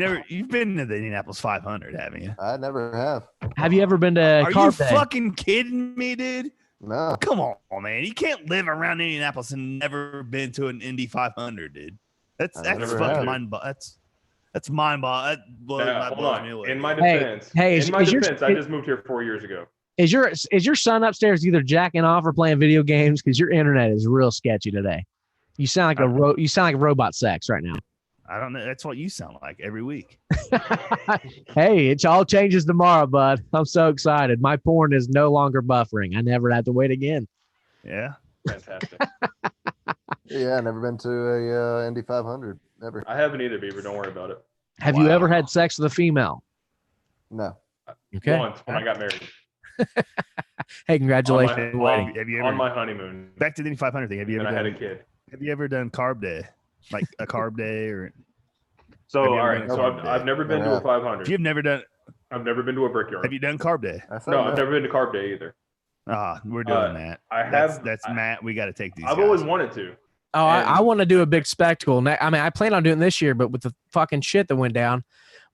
been to the Indianapolis 500, haven't you? I never have. Have you ever been to Are Carb you Day? fucking kidding me, dude? No. Come on, man. You can't live around Indianapolis and never been to an Indy 500, dude. That's fucking mind-boggling. That's mind-boggling. That blows me away. In my defense, I just moved here 4 years ago. Is your son upstairs either jacking off or playing video games? Because your internet is real sketchy today. You sound like robot sex right now. I don't know. That's what you sound like every week. Hey, it all changes tomorrow, bud. I'm so excited. My porn is no longer buffering. I never have to wait again. Yeah. Fantastic. Yeah, I've never been to a Indy 500. Never. I haven't either, Beaver. Don't worry about it. Have you ever had sex with a female? No. Okay. Once when I got married. Hey, congratulations. Have you ever, on my honeymoon. Back to the Indy 500 thing. Have you ever I had a kid. Have you ever done carb day? Like a carb day or? So, all right. So I've never been to a 500. You've never done. I've never been to a Brickyard. Have you done carb day? No, I've never been to carb day either. We're doing that. That's Matt. We got to take these. I've always wanted to. Oh, I want to do a big spectacle. I mean, I plan on doing this year, but with the fucking shit that went down.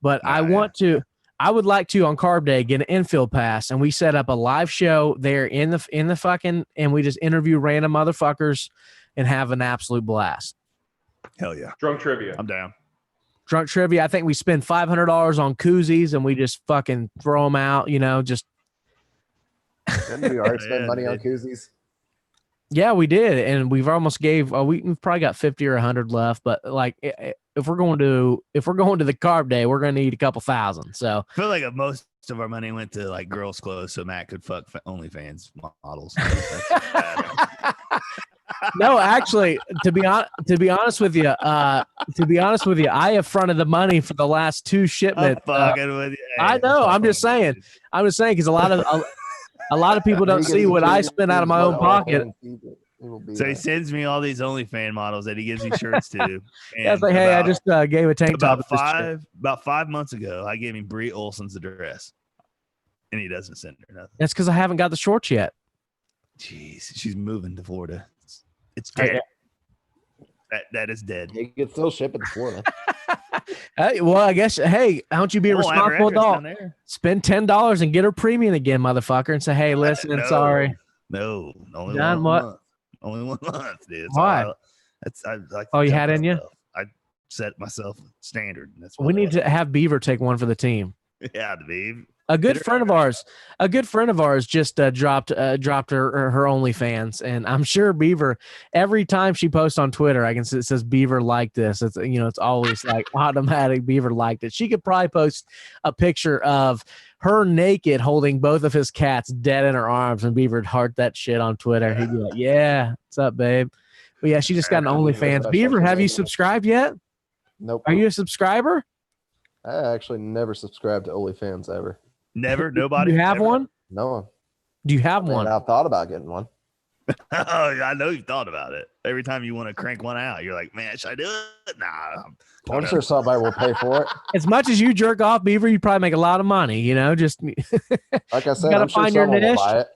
But I would like to on Carb Day get an infield pass, and we set up a live show there in the fucking, and we just interview random motherfuckers and have an absolute blast. Hell yeah. Drunk trivia. I'm down. Drunk trivia. I think we spend $500 on koozies and we just fucking throw them out. Just Didn't we already spend Yeah, money on dude. koozies? yeah, we did, and we've almost gave. We've probably got 50 or 100 left, but like if we're going to the carb day, we're gonna need a couple thousand. So I feel like most of our money went to like girls' clothes, so Matt could fuck OnlyFans models. That's bad. no, actually, to be honest with you, I have fronted the money for the last 2 I'm shipments. fucking with you. Hey, I know. I'm just saying. Because a lot of people don't see what I spend out of my own pocket. So he sends me all these OnlyFans models that he gives me shirts to. Yeah, it's like, hey, I just gave a tank top. About 5 months ago, I gave him Brie Olson's address, and he doesn't send her nothing. That's because I haven't got the shorts yet. Jeez, she's moving to Florida. It's dead. That is dead. You can still ship it to Florida. Hey, well, I guess. Hey, why don't you be a We'll have her responsible address adult? down there. Spend $10 and get her premium again, motherfucker, and say, hey, listen, No. sorry. No, only John, one what? month. Only 1 month, dude. Why? I like. Oh, you tell had in you? myself. I set myself a standard. And that's We need to have Beaver take one for the team. Yeah, Dave. A good friend of ours just dropped her OnlyFans, and I'm sure Beaver. Every time she posts on Twitter, I can see it says Beaver liked this. It's it's always like automatic Beaver liked it. She could probably post a picture of her naked holding both of his cats dead in her arms, and Beaver'd heart that shit on Twitter. He'd be like, "Yeah, what's up, babe?" But yeah, she just got an OnlyFans. Beaver, have you subscribed yet? Nope. Are you a subscriber? I actually never subscribed to OnlyFans ever. Never. Nobody. Do you have one? No. Do you have I mean, one? I've thought about getting one. Oh, I know you've thought about it. Every time you want to crank one out, you're like, man, should I do it? Nah. I'm sure somebody will pay for it. As much as you jerk off, Beaver, you probably make a lot of money. Just Like I said, gotta I'm sure find your someone will niche. buy it.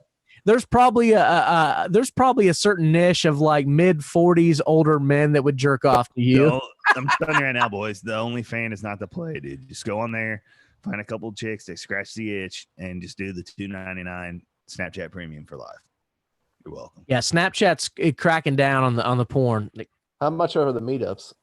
There's probably a certain niche of like mid-40s older men that would jerk off to you. No, I'm telling you right now, boys, the OnlyFans is not the play, dude. Just go on there, find a couple of chicks that scratch the itch, and just do the $2.99 Snapchat Premium for life. You're welcome. Yeah, Snapchat's cracking down on the porn. How much are the meetups?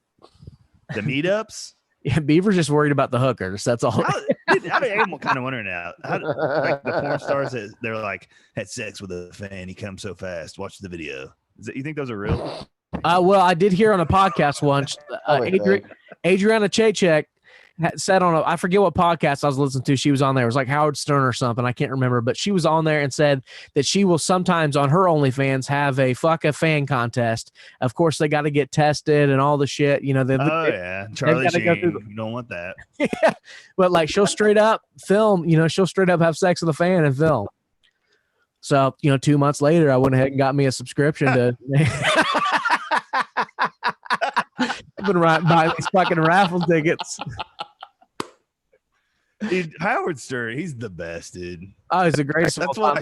The meetups? Yeah, Beaver's just worried about the hookers. That's all. I'm kind of wondering now. Like the porn stars that they're like had sex with a fan, he comes so fast. Watch the video. You think those are real? Well, I did hear on a podcast once. Adriana Chachek said on I forget what podcast I was listening to. She was on there. It was like Howard Stern or something. I can't remember, but she was on there and said that she will sometimes on her OnlyFans have a fuck a fan contest. Of course, they got to get tested and all the shit. Yeah, Charlie Sheen. You don't want that. Yeah, but like she'll straight up film. She'll straight up have sex with a fan and film. So 2 months later, I went ahead and got me a subscription to. I've been buying these fucking raffle tickets. Dude, Howard Stern, he's the best, dude. Oh, he's a great. That's what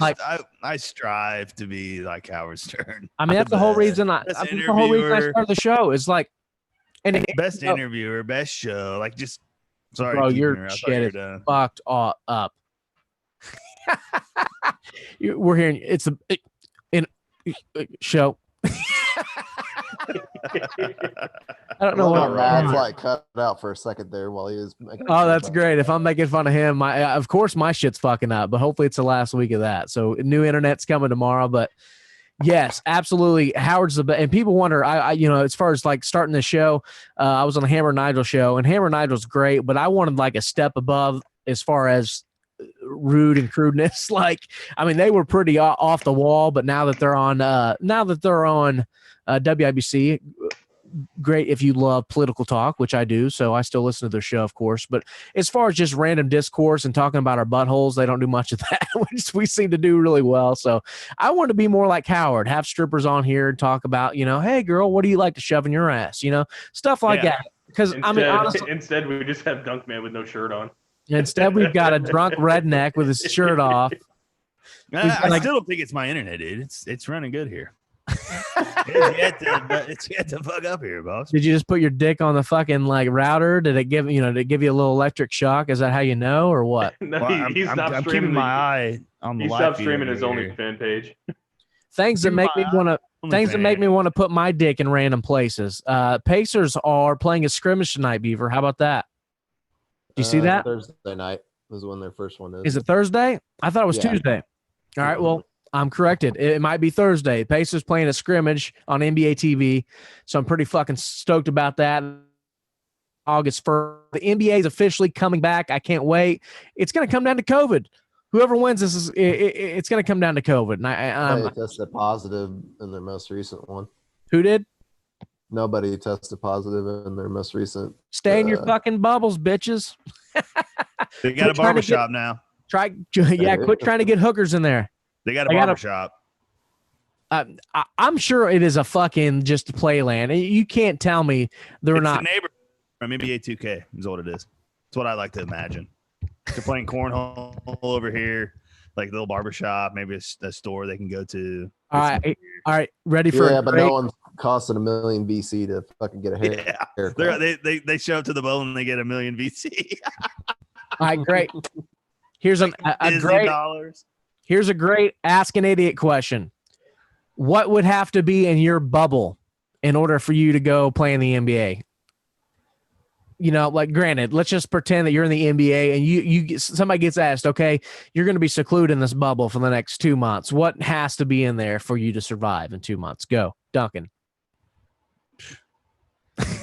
I strive to be like Howard Stern. I mean, that's the whole reason I started the show. Is like, and best interviewer, best show. Like, just sorry, bro, your shit is fucked up. We're hearing it's in show. I don't know what Matt's like cut out for a second there while he was making. Oh, that's great. If I'm making fun of him, of course my shit's fucking up, but hopefully it's the last week of that. So new internet's coming tomorrow, but yes, absolutely. Howard's the best. And people wonder, I as far as like starting the show, I was on the Hammer Nigel show, and Hammer Nigel's great, but I wanted like a step above as far as rude and crudeness. Like, I mean, they were pretty off the wall, but now that they're on WIBC, great if you love political talk, which I do. So I still listen to their show, of course. But as far as just random discourse and talking about our buttholes, they don't do much of that, which we seem to do really well. So I want to be more like Howard, have strippers on here and talk about, hey, girl, what do you like to shove in your ass? Stuff like that. Because I mean, honestly, instead we just have Dunkman with no shirt on. Instead, we've got a drunk redneck with his shirt off. I still don't think it's my internet, dude. It's running good here. It's yet to fuck up here, boss. Did you just put your dick on the fucking like router? Did it give you a little electric shock? Is that how you know, or what? No, Well, I'm keeping my eye on the he live stopped feed streaming over his here. OnlyFans page. Things that make me want to Things that make me want to put my dick in random places. Pacers are playing a scrimmage tonight, Beaver. How about that? Do you see that? Thursday night is when their first one is. Is it Thursday? I thought it was Yeah. Tuesday. All right, well, I'm corrected. It might be Thursday. Pacers playing a scrimmage on NBA TV, so I'm pretty fucking stoked about that. August 1st. The NBA is officially coming back. I can't wait. It's going to come down to COVID. Whoever wins this it's going to come down to COVID. And They tested positive in their most recent one. Who did? Nobody tested positive in their most recent. Stay in your fucking bubbles, bitches. They got a barbershop now. Quit trying to get hookers in there. They got a barbershop. I'm sure it is a fucking just playland. You can't tell me they're not. It's a neighbor from NBA 2K is what it is. That's what I like to imagine. They're playing cornhole over here, like a little barbershop, maybe a store they can go to. All right. Ready for but no one's costing $1 million VC to fucking get a haircut. They show up to the bowl and they get $1 million VC. All right, great. Here's a great dollars. Here's a great ask an idiot question. What would have to be in your bubble in order for you to go play in the NBA? You know, like granted, let's just pretend that you're in the NBA and somebody gets asked, okay, you're going to be secluded in this bubble for the next 2 months. What has to be in there for you to survive in 2 months? Go, Duncan.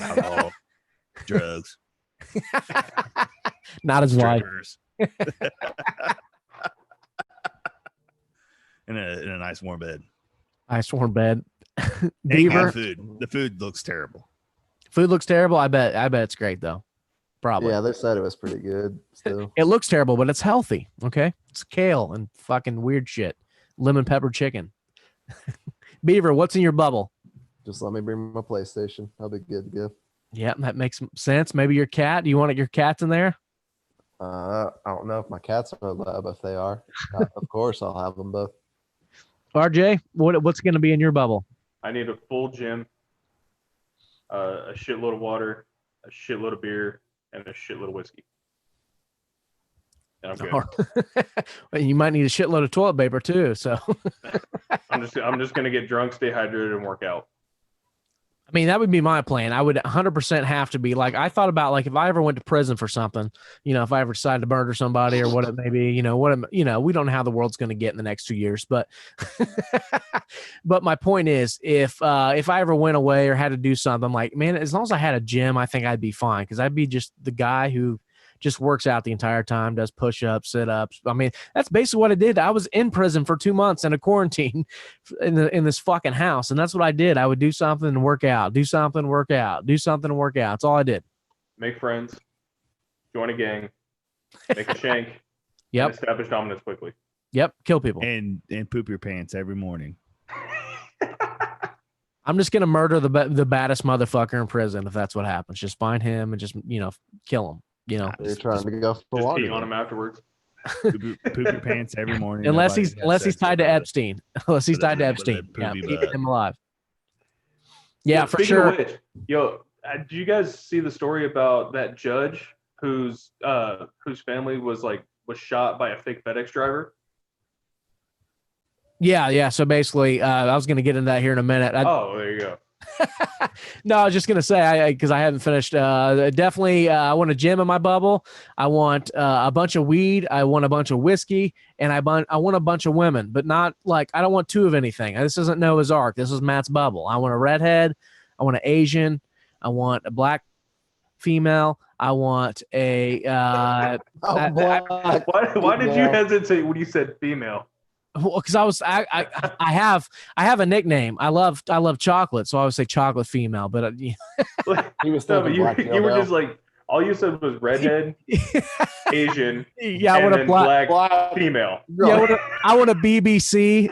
Alcohol, drugs. Not his wife. in a nice warm bed. Nice warm bed. Beaver. Food. The food looks terrible. Food looks terrible. I bet it's great though. Probably. Yeah, they said it was pretty good. Still, it looks terrible, but it's healthy. Okay, it's kale and fucking weird shit. Lemon pepper chicken. Beaver, what's in your bubble? Just let me bring my PlayStation. I'll be good to go. Yeah, that makes sense. Maybe your cat. Do you want your cats in there? I don't know if my cats are allowed. If they are, of course I'll have them both. RJ, what's going to be in your bubble? I need a full gym, a shitload of water, a shitload of beer, and a shitload of whiskey. And I'm good. Well, you might need a shitload of toilet paper too. So I'm just gonna get drunk, stay hydrated, and work out. I mean, that would be my plan. I would 100% have to be like, I thought about like if I ever went to prison for something, if I ever decided to murder somebody or what it may be, we don't know how the world's going to get in the next 2 years, but, but my point is if I ever went away or had to do something, I'm like, man, as long as I had a gym, I think I'd be fine. Cause I'd be just the guy who just works out the entire time, does push-ups, sit-ups. I mean, that's basically what I did. I was in prison for 2 months in a quarantine in this fucking house, and that's what I did. I would do something and work out, do something, work out, do something and work out. That's all I did. Make friends, join a gang, make a shank, yep, and establish dominance quickly. Yep, kill people. And poop your pants every morning. I'm just gonna murder the baddest motherfucker in prison if that's what happens. Just find him and just kill him. You're trying to go for just water. pee on him afterwards. Poop your pants every morning. Unless he's tied to Epstein. Unless he's tied to Epstein. Yeah, keeping him alive. Yeah, for sure. Of which, did you guys see the story about that judge whose family was shot by a fake FedEx driver? Yeah. So basically, I was going to get into that here in a minute. There you go. No, I was just going to say, because I haven't finished, definitely I want a gym in my bubble. I want a bunch of weed. I want a bunch of whiskey. And I want a bunch of women, but not I don't want two of anything. This isn't Noah's Ark. This is Matt's bubble. I want a redhead. I want an Asian. I want a black female. I want a... Why did you hesitate when you said female? Well, because I have a nickname. I love chocolate, so I would say chocolate female. But he was you were just like all you said was redhead, Asian, yeah, and I want then a black female. Yeah, I want a BBC.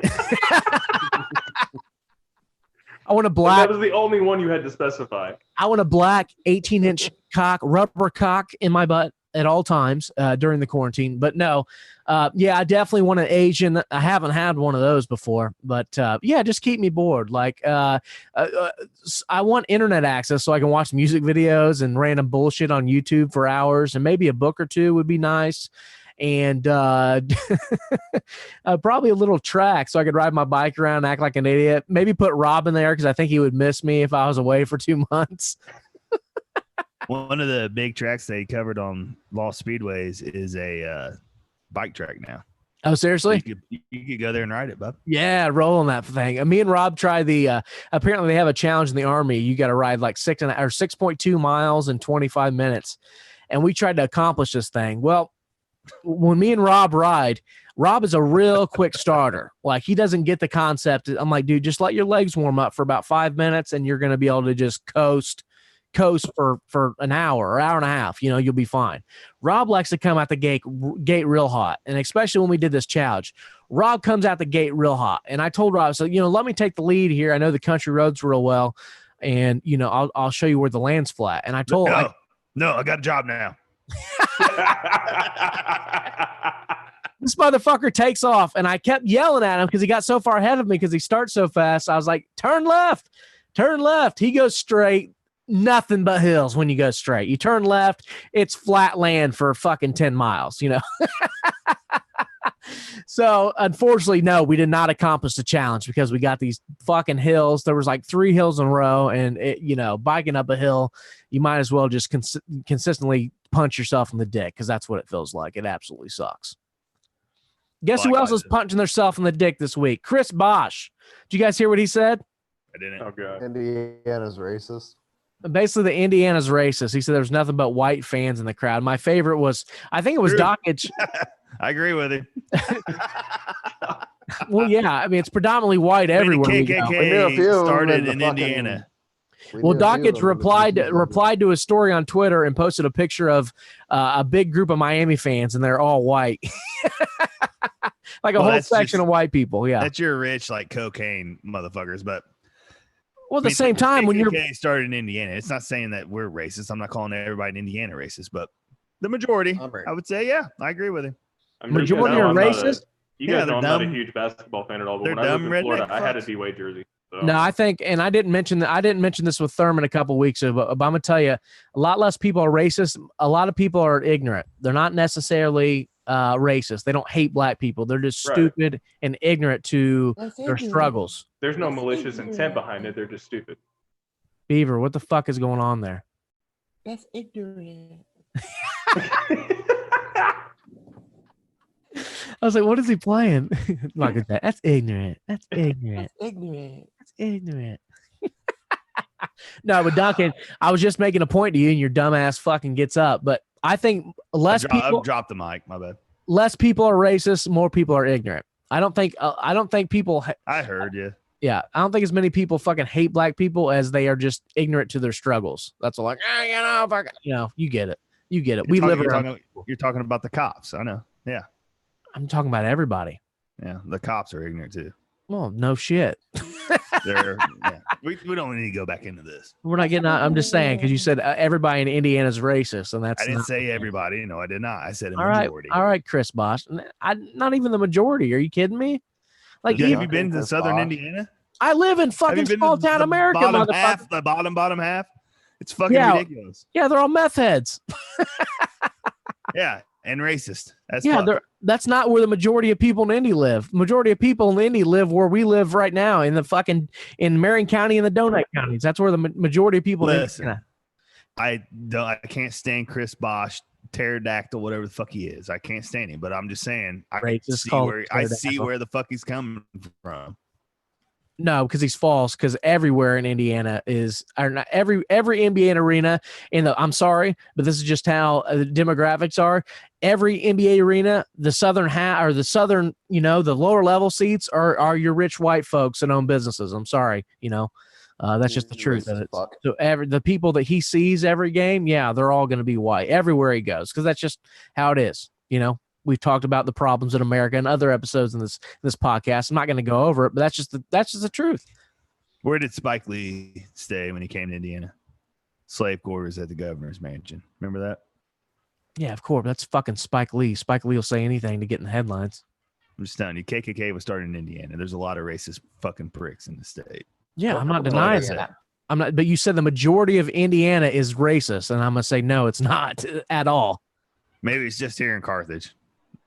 I want a black. That was the only one you had to specify. I want a black 18-inch rubber cock in my butt at all times during the quarantine. But no, I definitely want an Asian. I haven't had one of those before, but just keep me bored. I want internet access so I can watch music videos and random bullshit on YouTube for hours, and maybe a book or two would be nice. and probably a little track so I could ride my bike around and act like an idiot. Maybe put Rob in there because I think he would miss me if I was away for 2 months. One of the big tracks they covered on Lost Speedways is a bike track now. Oh, seriously? You could go there and ride it, bub. Yeah, rolling that thing. Me and Rob tried the. Apparently, they have a challenge in the Army. You got to ride like 6.2 miles in 25 minutes, and we tried to accomplish this thing. Well, when me and Rob ride, Rob is a real quick starter. Like he doesn't get the concept. I'm like, dude, just let your legs warm up for about 5 minutes, and you're gonna be able to just coast for an hour or hour and a half. You'll be fine. Rob likes to come out the gate real hot, and especially when we did this challenge, Rob comes out the gate real hot. And I told Rob, so let me take the lead here. I know the country roads real well, and I'll show you where the land's flat. And I told no, I got a job now. This motherfucker takes off, and I kept yelling at him because he got so far ahead of me because he starts so fast. I was like, turn left. He goes straight. Nothing but hills when you go straight. You turn left, it's flat land for fucking 10 miles, So unfortunately, no, we did not accomplish the challenge because we got these fucking hills. There was like 3 hills in a row, and biking up a hill, you might as well just consistently punch yourself in the dick because that's what it feels like. It absolutely sucks. Guess who else is punching themselves in the dick this week? Chris Bosch. Did you guys hear what he said? I didn't. Oh, God. Indiana's racist. Basically, the Indiana's racist. He said there's nothing but white fans in the crowd. My favorite was, I think it was Dockage. I agree with him. Well, yeah. I mean, it's predominantly white everywhere. The KKK started in Indiana. Well, Dockage replied to his story on Twitter and posted a picture of a big group of Miami fans, and they're all white. Like a whole section of white people. Yeah. That's your rich, like cocaine motherfuckers. But well, at the same time, when you're started in Indiana, it's not saying that we're racist. I'm not calling everybody in Indiana racist, but the majority, I would say, yeah, I agree with him. Majority are racist. You guys know I'm not a huge basketball fan at all, but when I lived in Florida, I had a D-Wade jersey. So. No, I think, and I didn't mention this with Thurman a couple weeks ago, but I'm gonna tell you, a lot less people are racist. A lot of people are ignorant. They're not necessarily racist. They don't hate black people. They're just stupid and ignorant to their struggles. There's no malicious intent behind it. They're just stupid. Beaver, what the fuck is going on there? That's ignorant. I was like, what is he playing? That's ignorant. That's ignorant. That's ignorant. That's ignorant. No, but Duncan, I was just making a point to you, and your dumb ass fucking gets up. But I think people dropped the mic. My bad. Less people are racist. More people are ignorant. I don't think people. I heard you. Yeah, I don't think as many people fucking hate black people as they are just ignorant to their struggles. That's all. Like, you get it. You get it. You're talking about the cops. I know. Yeah. I'm talking about everybody. Yeah, the cops are ignorant too. Well, no shit. We don't need to go back into this. We're not getting out. I'm just saying because you said everybody in Indiana is racist, and that's. I didn't say everybody. No, I did not. I said a majority. All right, Chris Bosch. Not even the majority. Are you kidding me? Like, have you been to Southern Indiana? I live in fucking small town America, motherfucker. The bottom half. It's fucking ridiculous. Yeah, they're all meth heads. Yeah. And racist. That's not where the majority of people in Indy live. Majority of people in Indy live where we live right now in Marion County and the Donut counties. That's where the majority of people live. I can't stand Chris Bosch, pterodactyl, whatever the fuck he is. I can't stand him, but I'm just saying I see where the fuck he's coming from. No, because he's false. Because everywhere in Indiana not every NBA arena I'm sorry, but this is just how the demographics are. Every NBA arena, the southern the lower level seats are your rich white folks that own businesses. I'm sorry, that's just the truth of it. So the people that he sees every game, yeah, they're all going to be white everywhere he goes because that's just how it is. We've talked about the problems in America in other episodes in this podcast. I'm not going to go over it, but that's just the truth. Where did Spike Lee stay when he came to Indiana? Slave quarters at the governor's mansion. Remember that? Yeah, of course. That's fucking Spike Lee. Spike Lee will say anything to get in the headlines. I'm just telling you, KKK was started in Indiana. There's a lot of racist fucking pricks in the state. Yeah, I'm not denying that. I'm not. But you said the majority of Indiana is racist, and I'm gonna say no, it's not at all. Maybe it's just here in Carthage.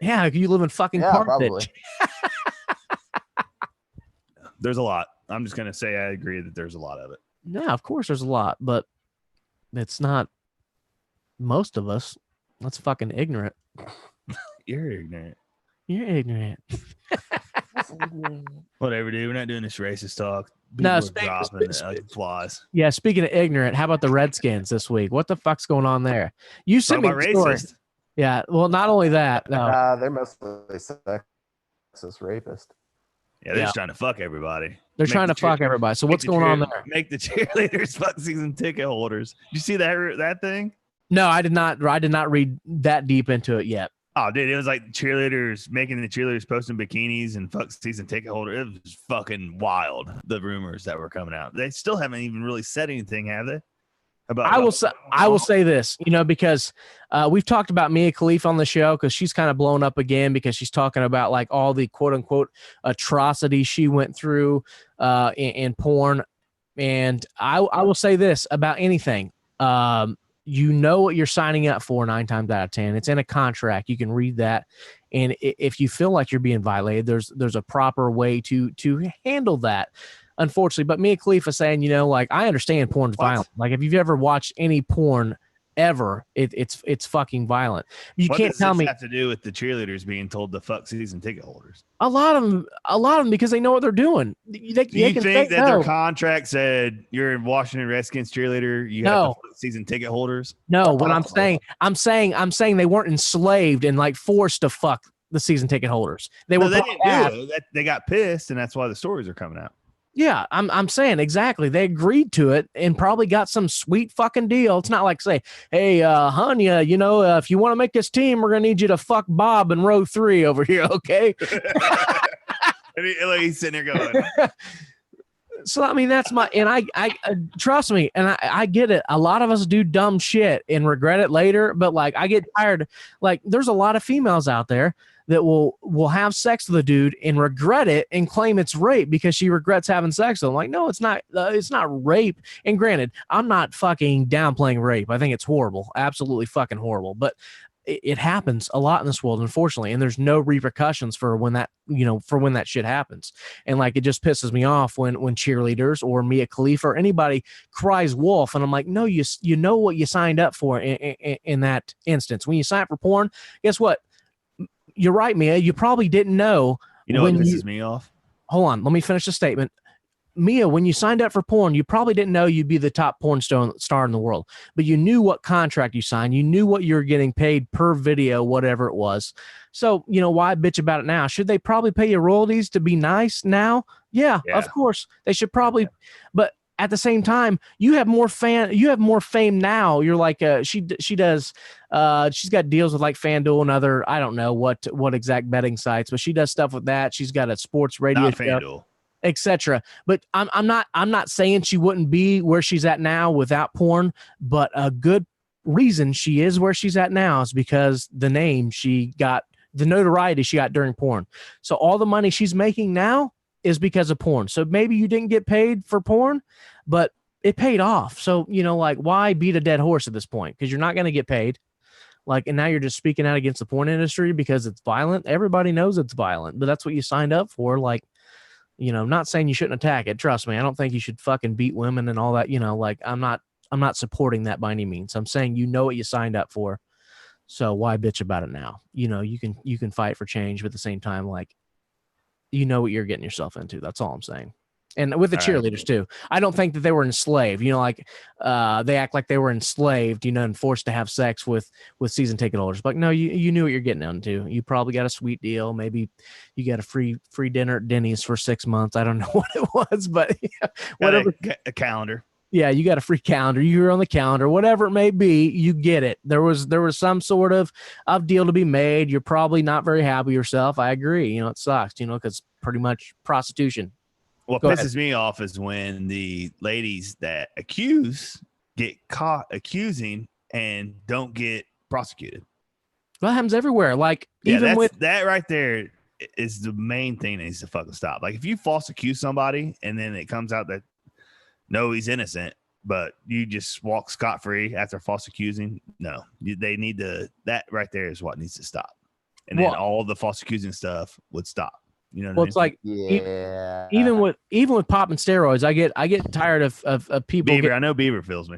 Yeah, you live in fucking Yeah, Carthage. probably. There's a lot. I'm just gonna say I agree that there's a lot of it. Yeah, of course there's a lot, but it's not most of us. That's fucking ignorant. You're ignorant. You're ignorant. Whatever, dude. We're not doing this racist talk. No, People are dropping flies. Yeah, speaking of ignorant, how about the Redskins this week? What the fuck's going on there? You sent me Talk the about story. racist. Yeah, well, not only that. No, They're mostly sexist rapist. Yeah, they're just trying to fuck everybody. They're trying to fuck everybody. So what's going on there? Make the cheerleaders fuck season ticket holders. Did you see that thing? No, I did not. I did not read that deep into it yet. Oh, dude, it was like cheerleaders making the cheerleaders posting bikinis and fuck season ticket holder. It was fucking wild. The rumors that were coming out. They still haven't even really said anything, have they? I will say this, because we've talked about Mia Khalifa on the show because she's kind of blown up again because she's talking about like all the quote unquote atrocities she went through in porn. And I will say this about anything. You know what you're signing up for 9 times out of 10. It's in a contract. You can read that. And if you feel like you're being violated, there's a proper way to handle that. Unfortunately, but Mia Khalifa saying, like, I understand porn's violent. Like, if you've ever watched any porn ever, it's fucking violent. You what can't does tell this me have to do with the cheerleaders being told to fuck season ticket holders. a lot of them because they know what they're doing. Do you think that their contract said you're a Washington Redskins cheerleader? You have to fuck season ticket holders? No, what I'm saying they weren't enslaved and like forced to fuck the season ticket holders. They were. They didn't do it. They got pissed, and that's why the stories are coming out. Yeah, I'm saying exactly. They agreed to it and probably got some sweet fucking deal. It's not like say, hey, Hanya, if you want to make this team, we're gonna need you to fuck Bob in row 3 over here, okay? And he's sitting there going. So I mean, that's and I trust me, and I get it. A lot of us do dumb shit and regret it later, but like I get tired. Like there's a lot of females out there that will have sex with a dude and regret it and claim it's rape because she regrets having sex with him. Like, no, it's not rape. And granted, I'm not fucking downplaying rape. I think it's horrible, absolutely fucking horrible. But it happens a lot in this world, unfortunately, and there's no repercussions for when that shit happens. And like it just pisses me off when cheerleaders or Mia Khalifa or anybody cries wolf, and I'm like, no, you know what you signed up for in that instance. When you sign up for porn, guess what? You're right, Mia. You probably didn't know. You know what pisses me off? Hold on. Let me finish the statement. Mia, when you signed up for porn, you probably didn't know you'd be the top porn star in the world, but you knew what contract you signed. You knew what you were getting paid per video, whatever it was. So, why bitch about it now? Should they probably pay you royalties to be nice now? Yeah. Of course. They should probably, but at the same time, you have more fame now. You're like she does. She's got deals with like FanDuel and other, I don't know what exact betting sites, but she does stuff with that. She's got a sports radio show, etc. But I'm not saying she wouldn't be where she's at now without porn, but a good reason she is where she's at now is because the name she got, the notoriety she got during porn. So all the money she's making now is because of porn. So maybe you didn't get paid for porn, but it paid off. So, like why beat a dead horse at this point? Because you're not going to get paid. Like, and now you're just speaking out against the porn industry because it's violent. Everybody knows it's violent, but that's what you signed up for. Like, not saying you shouldn't attack it. Trust me. I don't think you should fucking beat women and all that. Like I'm not supporting that by any means. I'm saying, what you signed up for. So why bitch about it now? You can fight for change, but at the same time, like, what you're getting yourself into. That's all I'm saying. And with the cheerleaders too, I don't think that they were enslaved. They act like they were enslaved, and forced to have sex with season ticket holders. But no, you knew what you're getting into. You probably got a sweet deal. Maybe you got a free dinner at Denny's for 6 months. I don't know what it was, but whatever. A calendar. Yeah, you got a free calendar. You were on the calendar, whatever it may be. You get it. There was some sort of deal to be made. You're probably not very happy yourself. I agree. It sucks. Because pretty much prostitution. What pisses me off is when the ladies that accuse get caught accusing and don't get prosecuted. Well, that happens everywhere. Like even with that right there is the main thing that needs to fucking stop. Like if you false accuse somebody and then it comes out that no, he's innocent, but you just walk scot-free after false accusing. No, they need to, that right there is what needs to stop. and then all the false accusing stuff would stop. You know what I mean? It's like even with popping steroids, I get tired of people. Beaver, I know Beaver feels me.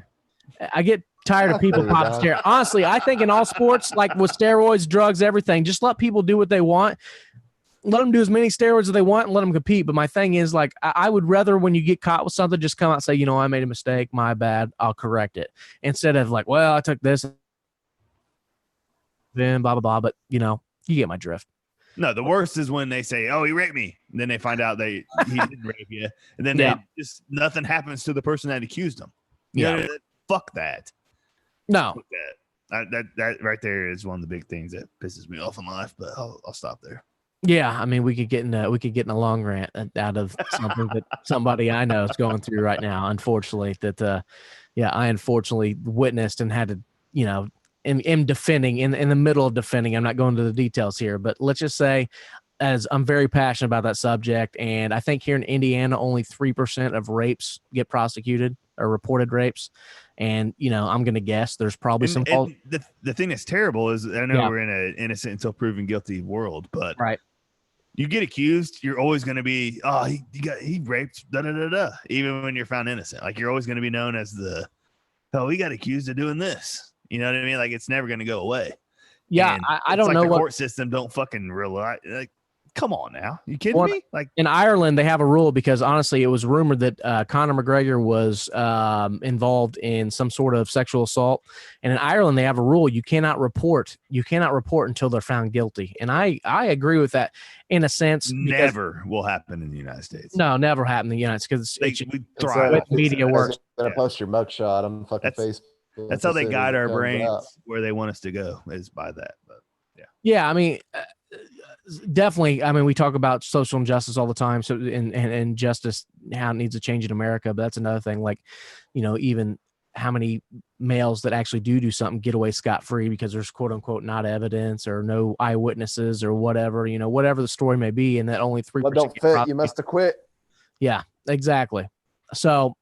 I get tired of people popping steroids. Honestly, I think in all sports, like with steroids, drugs, everything, just let people do what they want. Let them do as many steroids as they want and let them compete. But my thing is, like, I would rather when you get caught with something, just come out and say, I made a mistake, my bad, I'll correct it. Instead of like, well, I took this, then blah, blah, blah. But, you get my drift. No, the worst is when they say, "Oh, he raped me," and then they find out he didn't rape you, and then nothing happens to the person that accused him. Fuck that. No, fuck that. That right there is one of the big things that pisses me off in life. But I'll stop there. Yeah, I mean, we could get in a long rant out of something that somebody I know is going through right now. Unfortunately, I unfortunately witnessed and had to, am defending in the middle of defending. I'm not going to the details here, but let's just say, as I'm very passionate about that subject, and I think here in Indiana, only 3% of rapes get prosecuted or reported rapes. And, I'm going to guess there's probably some. The thing that's terrible is I know we're in an innocent until proven guilty world, but right. You get accused, you're always going to be, he raped, even when you're found innocent. Like, you're always going to be known as he got accused of doing this. You know what I mean? Like, it's never going to go away. Yeah, I don't know the what court system don't fucking rely. Like, come on now, you kidding me? Like, in Ireland, they have a rule because honestly, it was rumored that Conor McGregor was involved in some sort of sexual assault, and in Ireland, they have a rule: you cannot report until they're found guilty. And I agree with that in a sense. Never will happen in the United States. No, never happened in the United States because we thrive. Media works. Gonna post your mugshot on fucking Facebook. That's how they guide our brains where they want us to go, is by that. But yeah, I mean. Definitely. I mean, we talk about social injustice all the time. So, and justice, how it needs to change in America. But that's another thing. Like, even how many males that actually do something get away scot-free because there's quote unquote not evidence or no eyewitnesses or whatever, whatever the story may be. And that only 3%. What don't fit, you must have quit. Yeah, exactly. So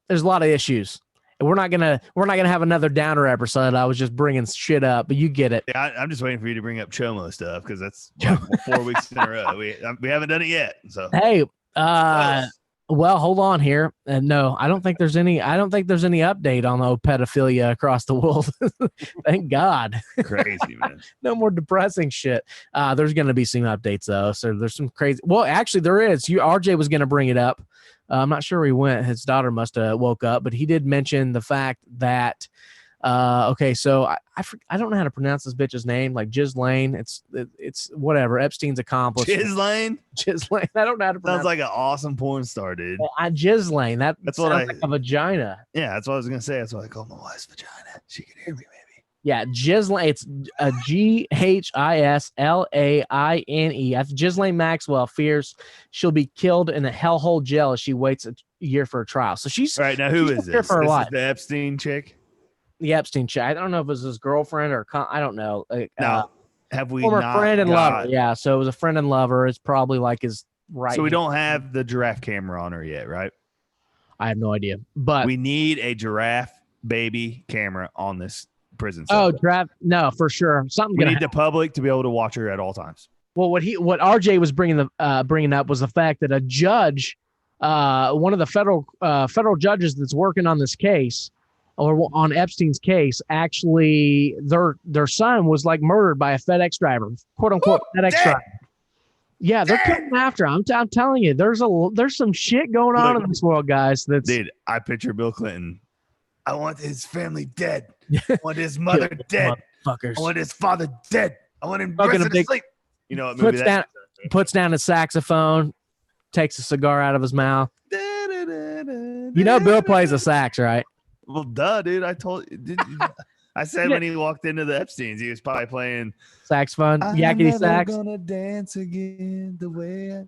there's a lot of issues. We're not gonna have another downer episode. I was just bringing shit up, but you get it. Yeah, I'm just waiting for you to bring up Chomo stuff because that's 4 weeks in a row. We haven't done it yet. So hey, well, hold on here. No, I don't think there's any update on the pedophilia across the world. Thank God. Crazy, man. No more depressing shit. There's going to be some updates though. So there's some crazy. Well, actually, there is. RJ was going to bring it up. I'm not sure where he went. His daughter must have woke up, but he did mention the fact that. Okay, so I don't know how to pronounce this bitch's name, like Ghislaine. It's whatever. Epstein's accomplice. Ghislaine. I don't know how to pronounce. Sounds like an awesome porn star, dude. Ghislaine. That's what sounds like a vagina. Yeah, that's what I was gonna say. That's what I call my wife's vagina. She can hear me, baby. Yeah, Ghislaine. It's a Ghislaine. That's Ghislaine Maxwell fears she'll be killed in a hellhole jail as she waits a year for a trial. So she's all right. Now, who is this? For her this life. Is the Epstein chick. The Epstein chick. I don't know if it was his girlfriend or I don't know. No, have we former not friend and lover? Yeah, so it was a friend and lover. It's probably like his right. So we don't have the giraffe camera on her yet, right? I have no idea, but we need a giraffe baby camera on this prison. Giraffe? No, for sure. We need the public to be able to watch her at all times. Well, what RJ was bringing up was the fact that a judge, one of the federal judges that's working on this case. Or on Epstein's case, actually, their son was like murdered by a FedEx driver, quote unquote FedEx driver. Yeah, they're coming after him. I'm telling you, there's some shit going on in this world, guys. Dude, I picture Bill Clinton. I want his family dead. I want his mother dead. Motherfuckers. I want his father dead. I want him asleep. You know what movie puts down his saxophone, takes a cigar out of his mouth. Bill plays a sax, right? Well, duh, dude. I told you. I said when he walked into the Epstein's, he was probably playing saxophone, yakety sax. I'm gonna dance again the way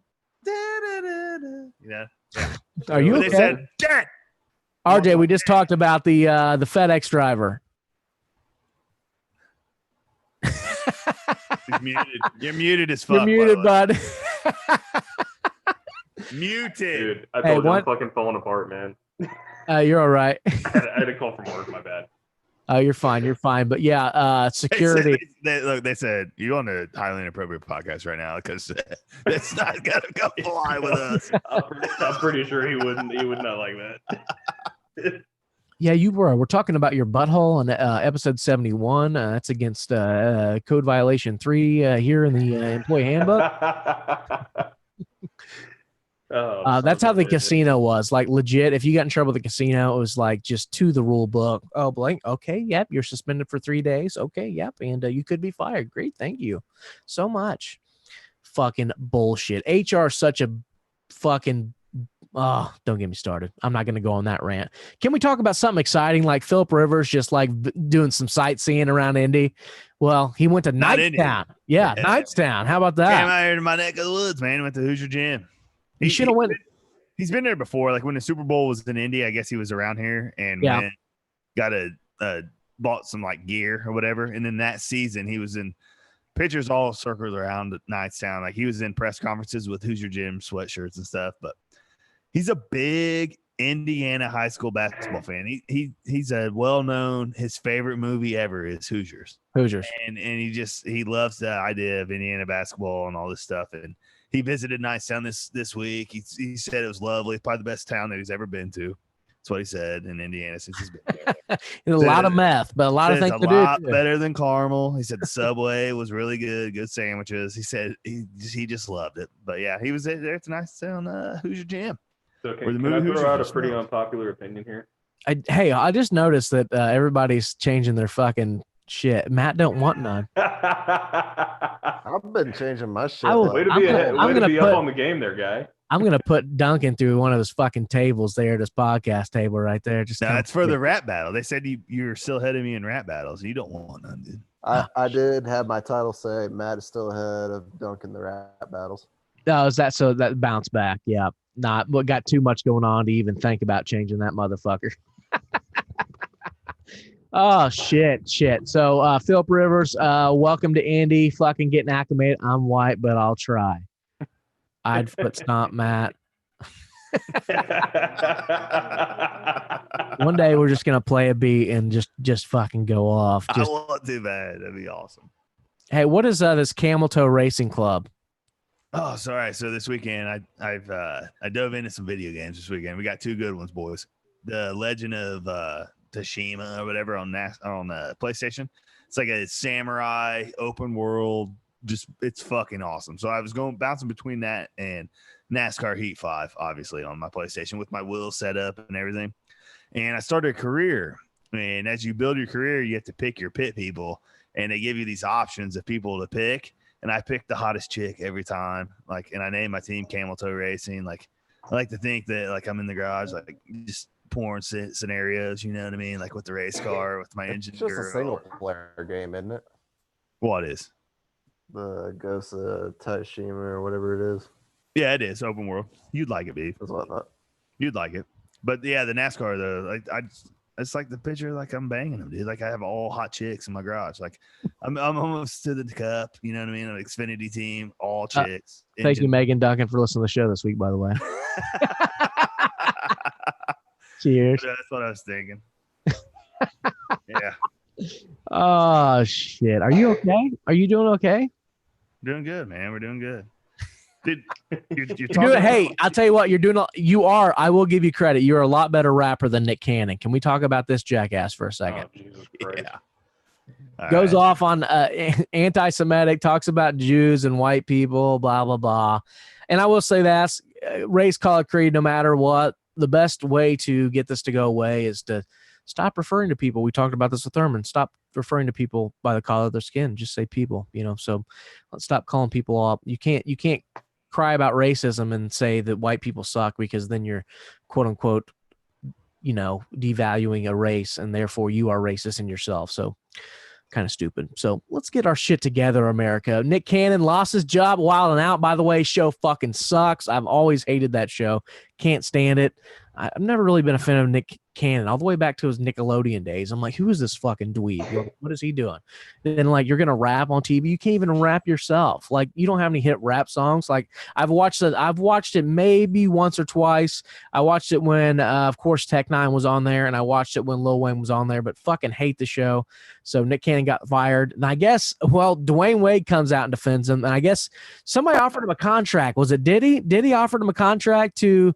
Yeah. Are you okay? They said, dead. RJ, we just talked about the FedEx driver. He's muted. You're muted as fuck. You're muted, bud. Muted. Dude, I told you I'm fucking falling apart, man. You're all right. I had a call from work. My bad. You're fine. You're fine. But yeah, security. They said you're on a highly inappropriate podcast right now because it's not gonna go fly with us. I'm pretty sure he would not like that. Yeah, you were. We're talking about your butthole on episode 71. That's against code violation 3 here in the employee handbook. That's how the casino was. Like legit, if you got in trouble with the casino, it was like just to the rule book. Oh, blank. Okay, yep. You're suspended for 3 days. Okay, yep. And you could be fired. Great. Thank you so much. Fucking bullshit. HR is such a fucking... Oh, don't get me started. I'm not going to go on that rant. Can we talk about something exciting like Philip Rivers just like doing some sightseeing around Indy? Well, he went to Knightstown. Yeah, Knightstown. How about that? Came out here to my neck of the woods, man. Went to Hoosier Gym. He should have went. He's been there before. Like when the Super Bowl was in Indy, I guess he was around here and got bought some like gear or whatever. And then that season he was in pictures all circled around Knightstown. Like he was in press conferences with Hoosier Gym sweatshirts and stuff, but he's a big Indiana high school basketball fan. He's a well-known, his favorite movie ever is Hoosiers. And he loves the idea of Indiana basketball and all this stuff. And he visited Knightstown this week. He said it was lovely. It's probably the best town that he's ever been to. That's what he said in Indiana since he's been there. A lot of meth, but a lot of things to do. A lot better than Carmel. He said the Subway was really good sandwiches. He said he just loved it. But yeah, he was there at Knightstown Hoosier Gym. So can I throw out a pretty unpopular opinion here? I just noticed that everybody's changing their fucking shit. Matt don't want none. I've been changing my shit. Way to be up on the game there, guy. I'm gonna put Duncan through one of those fucking tables there, this podcast table right there. Just that's for the rap battle. They said you're still ahead of me in rap battles. You don't want none, dude. I did have my title say Matt is still ahead of Duncan in the rap battles. Oh, is that so? That bounced back? Yeah. But got too much going on to even think about changing that motherfucker. Oh shit. So Philip Rivers, welcome to Indy. Fucking getting acclimated. I'm white, but I'll try. I'd foot stomp Matt. One day we're just gonna play a beat and just fucking go off. I won't do bad. That'd be awesome. Hey, what is this Camel Toe Racing Club? Oh, sorry. So this weekend I dove into some video games this weekend. We got 2 good ones, boys. The Legend of Tsushima or whatever on PlayStation. It's like a samurai open world. Just it's fucking awesome. So I was bouncing between that and NASCAR Heat 5, obviously on my PlayStation with my wheels set up and everything. And I started a career. And as you build your career, you have to pick your pit people, and they give you these options of people to pick. And I picked the hottest chick every time. And I named my team Camel Toe Racing. Like, I like to think that I'm in the garage, just porn scenarios, you know what I mean? Like with the race car, with my engine. It's just a single player game, isn't it? What is? The Ghost of Tsushima or whatever it is. Yeah, it is open world. You'd like it, B. That's what I thought. You'd like it. But yeah, the NASCAR though, it's like the picture, I'm banging them, dude. I have all hot chicks in my garage. I'm almost to the cup. You know what I mean? An Xfinity team, all chicks. Thank you, Megan Duncan, for listening to the show this week, by the way. Cheers. That's what I was thinking. Yeah. Oh shit. Are you okay? Are you doing okay? Doing good, man. We're doing good. Dude, you're hey, I'll tell you what, you are. I will give you credit. You're a lot better rapper than Nick Cannon. Can we talk about this jackass for a second? Oh, Jesus Christ. Yeah. Goes off on anti-Semitic, talks about Jews and white people, blah, blah, blah. And I will say this, race, color, creed, no matter what, the best way to get this to go away is to stop referring to people. We talked about this with Thurman. Stop referring to people by the color of their skin. Just say people, so let's stop calling people up. You can't cry about racism and say that white people suck, because then you're quote unquote, devaluing a race, and therefore you are racist in yourself. So kind of stupid. So let's get our shit together, America. Nick Cannon lost his job. Wild 'N Out, by the way, show fucking sucks. I've always hated that show. Can't stand it. I've never really been a fan of Nick Cannon all the way back to his Nickelodeon days. I'm like, who is this fucking dweeb? Like, what is he doing? Then like, you're gonna rap on TV. You can't even rap yourself. Like, you don't have any hit rap songs. Like, I've watched it maybe once or twice. I watched it when, of course, Tech Nine was on there, and I watched it when Lil Wayne was on there. But fucking hate the show. So Nick Cannon got fired, and I guess Dwayne Wade comes out and defends him, and I guess somebody offered him a contract. Was it Diddy? Diddy offered him a contract to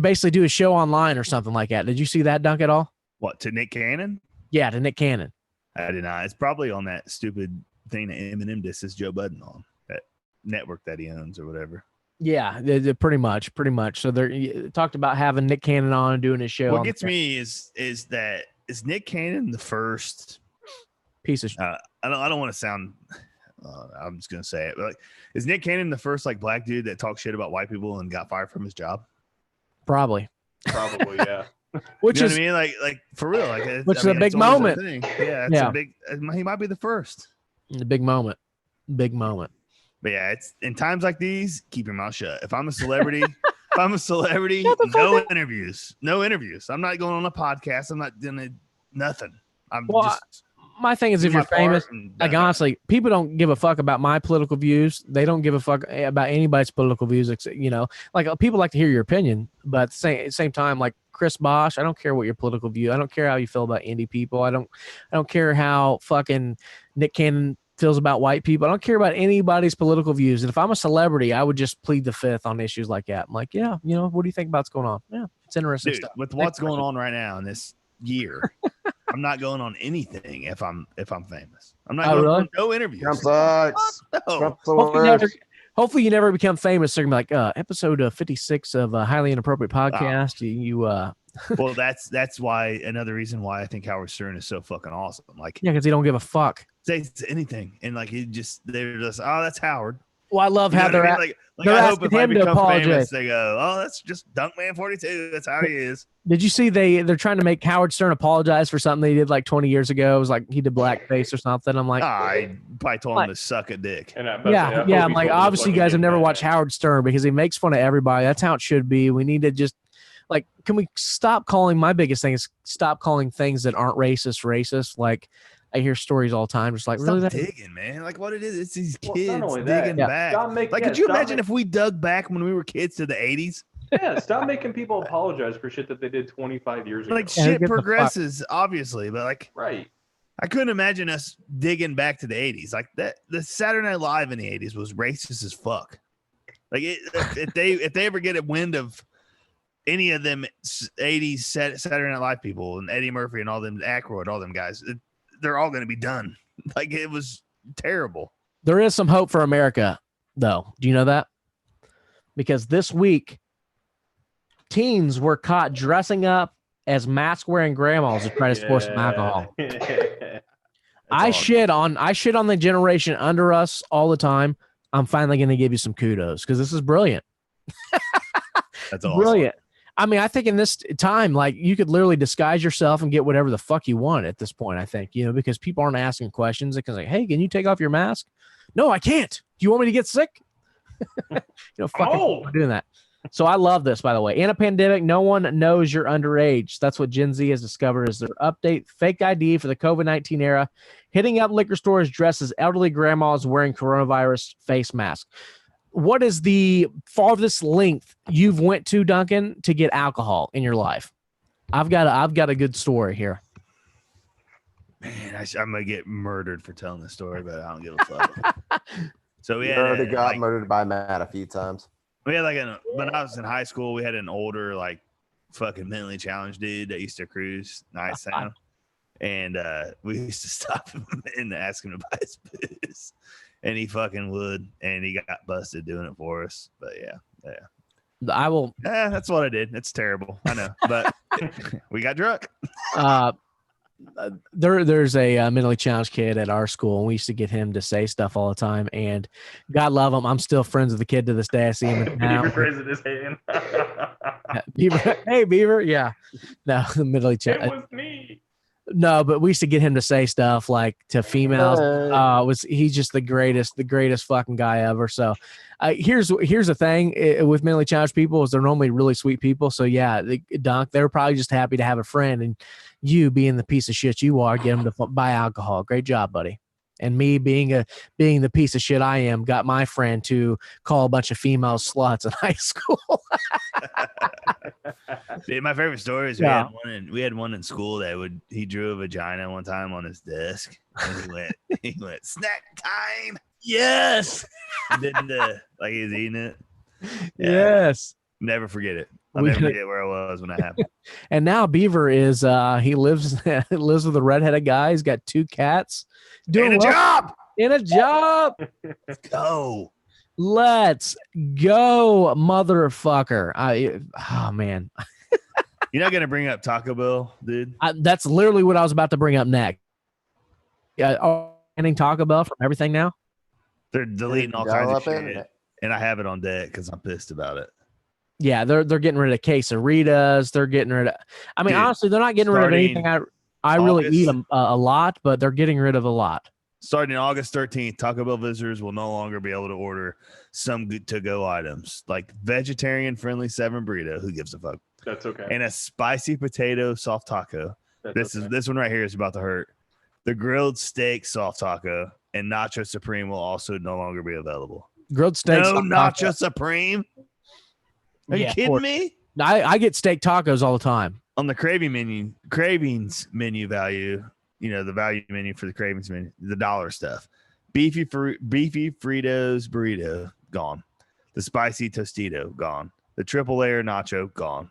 basically do a show online or something like that. Did you see that, Dunk, at all? What, to Nick Cannon? Yeah, to Nick Cannon. I did not. It's probably on that stupid thing that Eminem disses Joe Budden on, that network that he owns or whatever. Yeah, pretty much. So they talked about having Nick Cannon on and doing his show. What gets me is Nick Cannon the first piece of I don't want to sound I'm just gonna say it, but like, is Nick Cannon the first like black dude that talked shit about white people and got fired from his job? Probably, yeah. Which you know what I mean, like for real, like which is a big moment. Yeah, it's a big. He might be the first. A big moment. But yeah, it's in times like these, keep your mouth shut. If I'm a celebrity, no interviews. I'm not going on a podcast. I'm not doing nothing. My thing is, if you're famous, like honestly, people don't give a fuck about my political views. They don't give a fuck about anybody's political views. You know, like people like to hear your opinion, but at the same time, like Chris Bosh, I don't care what your political view. I don't care how you feel about indie people. I don't care how fucking Nick Cannon feels about white people. I don't care about anybody's political views. And if I'm a celebrity, I would just plead the fifth on issues like that. I'm like, yeah, you know, what do you think about what's going on? Yeah, it's interesting stuff. With what's going on right now in this year. I'm not going on anything if I'm famous. I'm not going on no interviews. Trump sucks. No. Hopefully you never become famous. They're gonna be like episode 56 of a highly inappropriate podcast. Well, that's why another reason why I think Howard Stern is so fucking awesome. Like, yeah, because he don't give a fuck. Say anything, and like they're just that's Howard. Well, I love how they're like I hope if I become famous, they go, oh, that's just Dunkman 42. That's how he is. Did you see they're trying to make Howard Stern apologize for something they did like 20 years ago? It was like he did blackface or something. I'm like, I probably told him to suck a dick. Yeah. I'm like, obviously you guys have never watched Howard Stern because he makes fun of everybody. That's how it should be. We need to just like, can we stop calling? My biggest thing is stop calling things that aren't racist. Like, I hear stories all the time, just like stop really digging, man. Like what it is, it's these kids digging back. Could you imagine if we dug back when we were kids to the 80s? Yeah, stop making people apologize for shit that they did 25 years ago. Like shit progresses, obviously, but like right. I couldn't imagine us digging back to the 80s. Like that, the Saturday Night Live in the 80s was racist as fuck. Like if they ever get a wind of any of them 80s Saturday Night Live people and Eddie Murphy and all them Aykroyd, all them guys. They're all going to be done. Like it was terrible. There is some hope for America, though. Do you know that? Because this week, teens were caught dressing up as mask-wearing grandmas to try to score some alcohol. I shit on the generation under us all the time. I'm finally going to give you some kudos because this is brilliant. That's awesome. Brilliant. I mean, I think in this time, like you could literally disguise yourself and get whatever the fuck you want at this point. I think, you know, because people aren't asking questions. Because like, hey, can you take off your mask? No, I can't. Do you want me to get sick? Fucking doing that. So I love this, by the way. In a pandemic, no one knows you're underage. That's what Gen Z has discovered is their update fake ID for the COVID-19 era, hitting up liquor stores dressed as elderly grandmas wearing coronavirus face masks. What is the farthest length you've went to, Duncan, to get alcohol in your life? I've got a good story here. Man, I'm gonna get murdered for telling this story, but I don't give a fuck. So we already got murdered by Matt a few times. We had when I was in high school, we had an older fucking mentally challenged dude that used to cruise Nice Town, and we used to stop him and ask him to buy his booze. And he fucking would, and he got busted doing it for us. But yeah. I will. That's what I did. It's terrible, I know, but we got drunk. There's a mentally challenged kid at our school, and we used to get him to say stuff all the time. And God love him, I'm still friends with the kid to this day. I see him now. Beaver raising his hand. Beaver, hey Beaver, yeah. No, the mentally challenged. It was me. No, but we used to get him to say stuff like to females. He's just the greatest fucking guy ever. So here's the thing with mentally challenged people is they're normally really sweet people. So yeah, Dunk, they were probably just happy to have a friend, and you being the piece of shit you are, get him to buy alcohol. Great job, buddy. And me being the piece of shit I am, got my friend to call a bunch of female sluts in high school. Dude, my favorite story is we had one in school that he drew a vagina one time on his desk, and he went snack time. Yes. And then like he was eating it. Yeah. Yes. Never forget it. I'll never forget where I was when that happened. And now Beaver is he lives with a redheaded guy. He's got 2 cats. Doing a job. In a job. Let's go. Let's go, motherfucker. Oh man. You're not gonna bring up Taco Bell, dude? That's literally what I was about to bring up next. Banning Taco Bell from everything now. They're deleting all kinds of shit, and I have it on deck because I'm pissed about it. Yeah, they're getting rid of quesadillas. They're getting rid of. I mean, honestly, they're not getting rid of anything. I really eat them a lot, but they're getting rid of a lot. Starting August 13th, Taco Bell visitors will no longer be able to order some to-go items like vegetarian-friendly 7 burrito. Who gives a fuck? That's okay. And a spicy potato soft taco. This one right here is about to hurt. The grilled steak soft taco and Nacho Supreme will also no longer be available. Grilled steak. No Nacho Supreme. Are you kidding me? I get steak tacos all the time. On the cravings menu value, the value menu for the cravings menu, the dollar stuff. Beefy Fritos burrito, gone. The spicy Tostito, gone. The triple layer nacho, gone.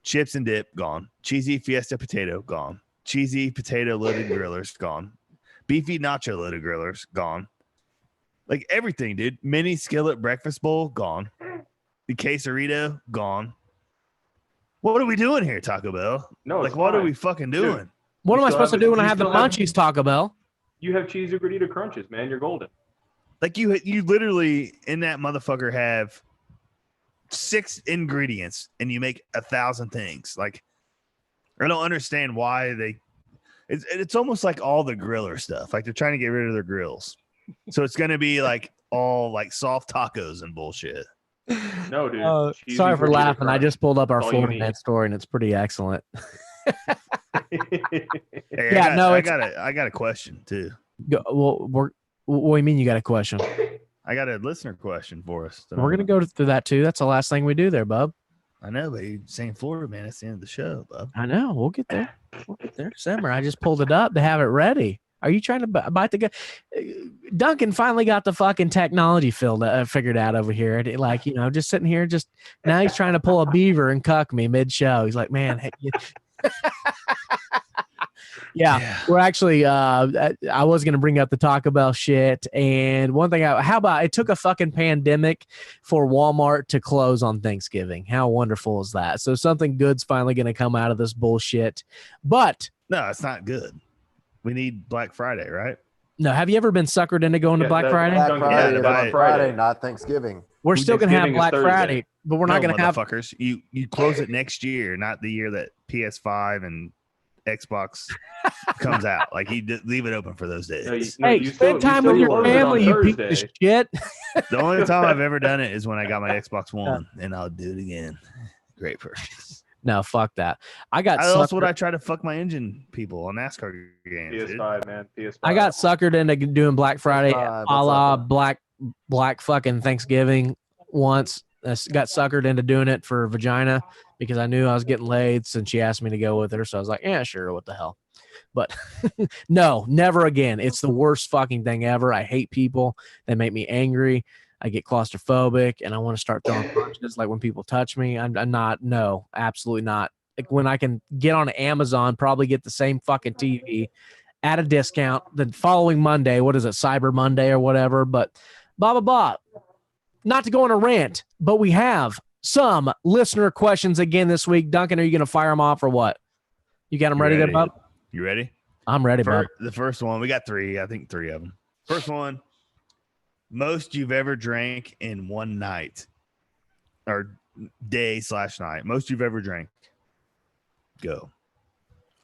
Chips and dip, gone. Cheesy Fiesta potato, gone. Cheesy potato loaded grillers, gone. Beefy nacho loaded grillers, gone. Like everything, dude. Mini skillet breakfast bowl, gone. The quesarito, gone. What are we doing here, Taco Bell? No, like what are we fucking doing? Dude, what am I supposed to do when I have the munchies, Taco Bell? You have cheesy gordita crunches, man. You're golden. Like you literally in that motherfucker have 6 ingredients and you make 1,000 things. Like I don't understand why it's almost like all the griller stuff. Like they're trying to get rid of their grills. So it's gonna be like all like soft tacos and bullshit. No, dude. Sorry for laughing. I just pulled up our Florida Man story and it's pretty excellent. Hey, I got a question too. What do you mean you got a question? I got a listener question for us. We're gonna go through that too. That's the last thing we do there, bub. I know, but you're saying Florida Man. That's the end of the show, bub. I know. We'll get there. Simmer. I just pulled it up to have it ready. Are you trying to bite the guy? Duncan finally got the fucking technology figured out over here. Like, just sitting here, now he's trying to pull a Beaver and cuck me mid-show. He's like, man. Hey, yeah, we're actually, I was going to bring up the Taco Bell shit. And one thing, how about it took a fucking pandemic for Walmart to close on Thanksgiving? How wonderful is that? So something good's finally going to come out of this bullshit. But no, it's not good. We need Black Friday, right? No, have you ever been suckered into going to Black Friday? Black Friday, not Thanksgiving. We're still going to have Black Friday, but we're not going to have... Motherfuckers. You close it next year, not the year that PS5 and Xbox comes out. Like, you leave it open for those days. Spend time with your family, you piece of shit. The only time I've ever done it is when I got my Xbox One, and I'll do it again. Great purchase. No, fuck that. That's what I try to fuck my engine people on NASCAR games. PS5, man. PS5. I got suckered into doing Black Friday, a la Black fucking Thanksgiving once. I got suckered into doing it for Vagina because I knew I was getting laid since she asked me to go with her. So I was like, yeah, sure. What the hell? But no, never again. It's the worst fucking thing ever. I hate people. They make me angry. I get claustrophobic and I want to start throwing punches like when people touch me. I'm not, no, absolutely not. Like when I can get on Amazon, probably get the same fucking TV at a discount the following Monday. What is it? Cyber Monday or whatever, but blah, blah, blah. Not to go on a rant, but we have some listener questions again this week. Duncan, are you going to fire them off or what? You got them ready to bub? You ready? I'm ready, bub. The first one, we got 3. I think 3 of them. First one. Most you've ever drank in one night or day/night. Most you've ever drank. Go.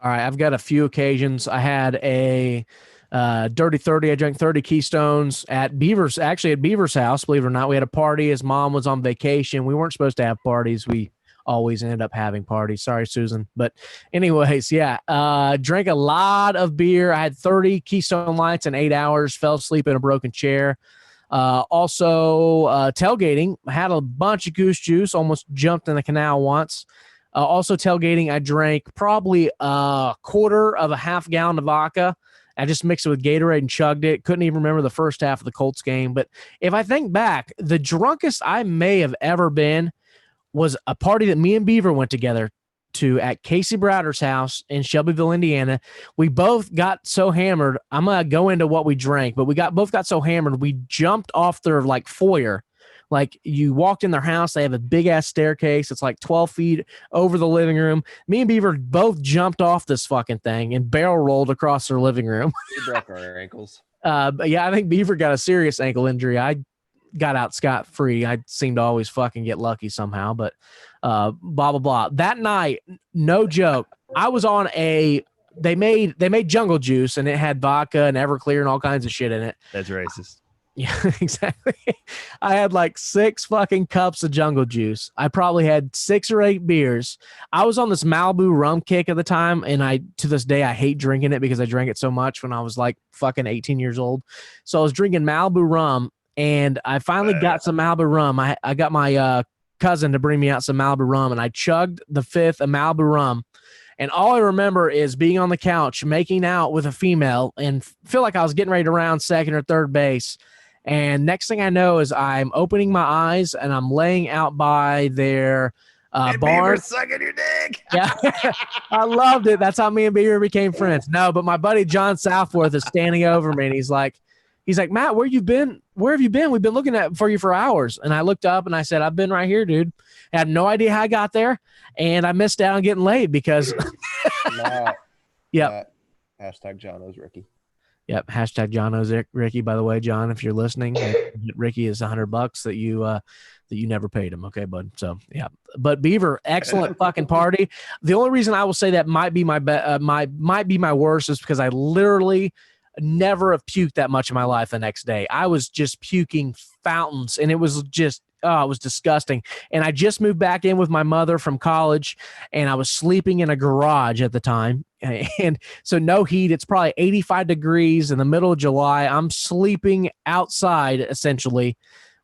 All right, I've got a few occasions. I had a dirty 30. I drank 30 Keystones at Beaver's house. Believe it or not, we had a party. His mom was on vacation. We weren't supposed to have parties. We always ended up having parties. Sorry, Susan. But anyways, yeah, drank a lot of beer. I had 30 Keystone Lights in 8 hours, fell asleep in a broken chair. Also, tailgating. I had a bunch of goose juice, almost jumped in the canal once. Also tailgating, I drank probably a quarter of a half gallon of vodka. I just mixed it with Gatorade and chugged it. Couldn't even remember the first half of the Colts game. But if I think back, the drunkest I may have ever been was a party that me and Beaver went together to at Casey Browder's house in Shelbyville, Indiana. We both got so hammered. I'm going to go into what we drank, but both got so hammered. We jumped off their like foyer. Like you walked in their house, they have a big ass staircase. It's like 12 feet over the living room. Me and Beaver both jumped off this fucking thing and barrel rolled across their living room. We broke our ankles. But yeah, I think Beaver got a serious ankle injury. I got out scot-free. I seem to always fucking get lucky somehow, but blah, blah, blah. That night, no joke, I was on they made jungle juice and it had vodka and Everclear and all kinds of shit in it. That's racist. Yeah, exactly. I had like 6 fucking cups of jungle juice. I probably had 6 or 8 beers. I was on this Malibu rum kick at the time, and to this day, I hate drinking it because I drank it so much when I was like fucking 18 years old. So I was drinking Malibu rum, and I finally got some Malibu rum. I got my cousin to bring me out some Malibu rum, and I chugged the 5th of Malibu rum. And all I remember is being on the couch, making out with a female, and feel like I was getting ready to round second or third base. And next thing I know is I'm opening my eyes and I'm laying out by their barn. Sucking your dick. Yeah, I loved it. That's how me and Beaver became friends. No, but my buddy John Southworth is standing over me and he's like, Matt, where you been? Where have you been? We've been looking for you for hours. And I looked up and I said, I've been right here, dude. I had no idea how I got there, and I missed out on getting laid because. Yep. Hashtag Jono's Ricky. Yep. Hashtag Jono's Ricky. By the way, John, if you're listening, Ricky is $100 that you never paid him. Okay, bud. So yeah. But Beaver, excellent fucking party. The only reason I will say that might be my worst is because I literally never have puked that much in my life the next day. I was just puking fountains, and it was just. Oh, it was disgusting. And I just moved back in with my mother from college, and I was sleeping in a garage at the time. And so no heat. It's probably 85 degrees in the middle of July. I'm sleeping outside, essentially,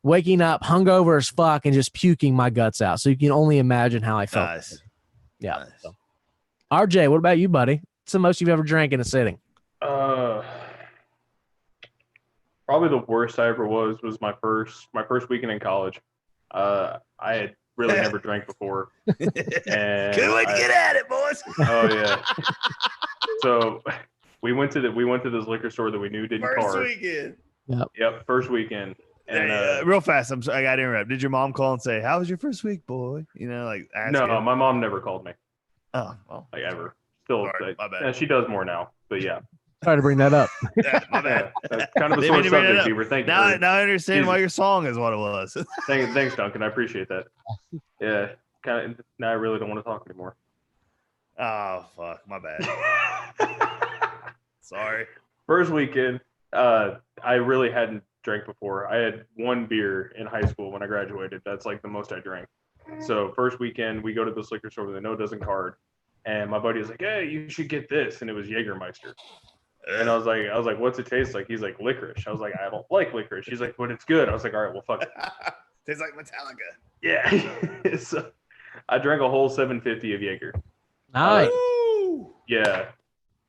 waking up hungover as fuck and just puking my guts out. So you can only imagine how I felt. Nice. Yeah. Nice. So. RJ, what about you, buddy? What's the most you've ever drank in a sitting? Probably the worst I ever was my first weekend in college. I had really never drank before. And Good way to get at it, boys. Oh yeah. So we went to this liquor store that we knew didn't card. First weekend. Yep, first weekend. And real fast, I got to interrupt. Did your mom call and say, "How was your first week, boy?" You know, like no, my mom never called me. Oh, well, like ever. Still, sorry, my bad. And she does more now, but yeah. Sorry to bring that up. Yeah, my bad. That's kind of a sore subject, Beaver. Thank you. Now I understand why your song is what it was. Thanks, Duncan. I appreciate that. Yeah, kind of. Now I really don't want to talk anymore. Oh fuck, my bad. Sorry. First weekend, I really hadn't drank before. I had 1 beer in high school when I graduated. That's like the most I drank. So first weekend, we go to this liquor store where they know it doesn't card, and my buddy was like, "Hey, you should get this," and it was Jägermeister. And I was like, "What's it taste like?" He's like, "Licorice." I was like, "I don't like licorice." He's like, "But it's good." I was like, "All right, well, fuck it." Tastes like Metallica. Yeah. So I drank a whole 750 of Jaeger. Nice. Yeah.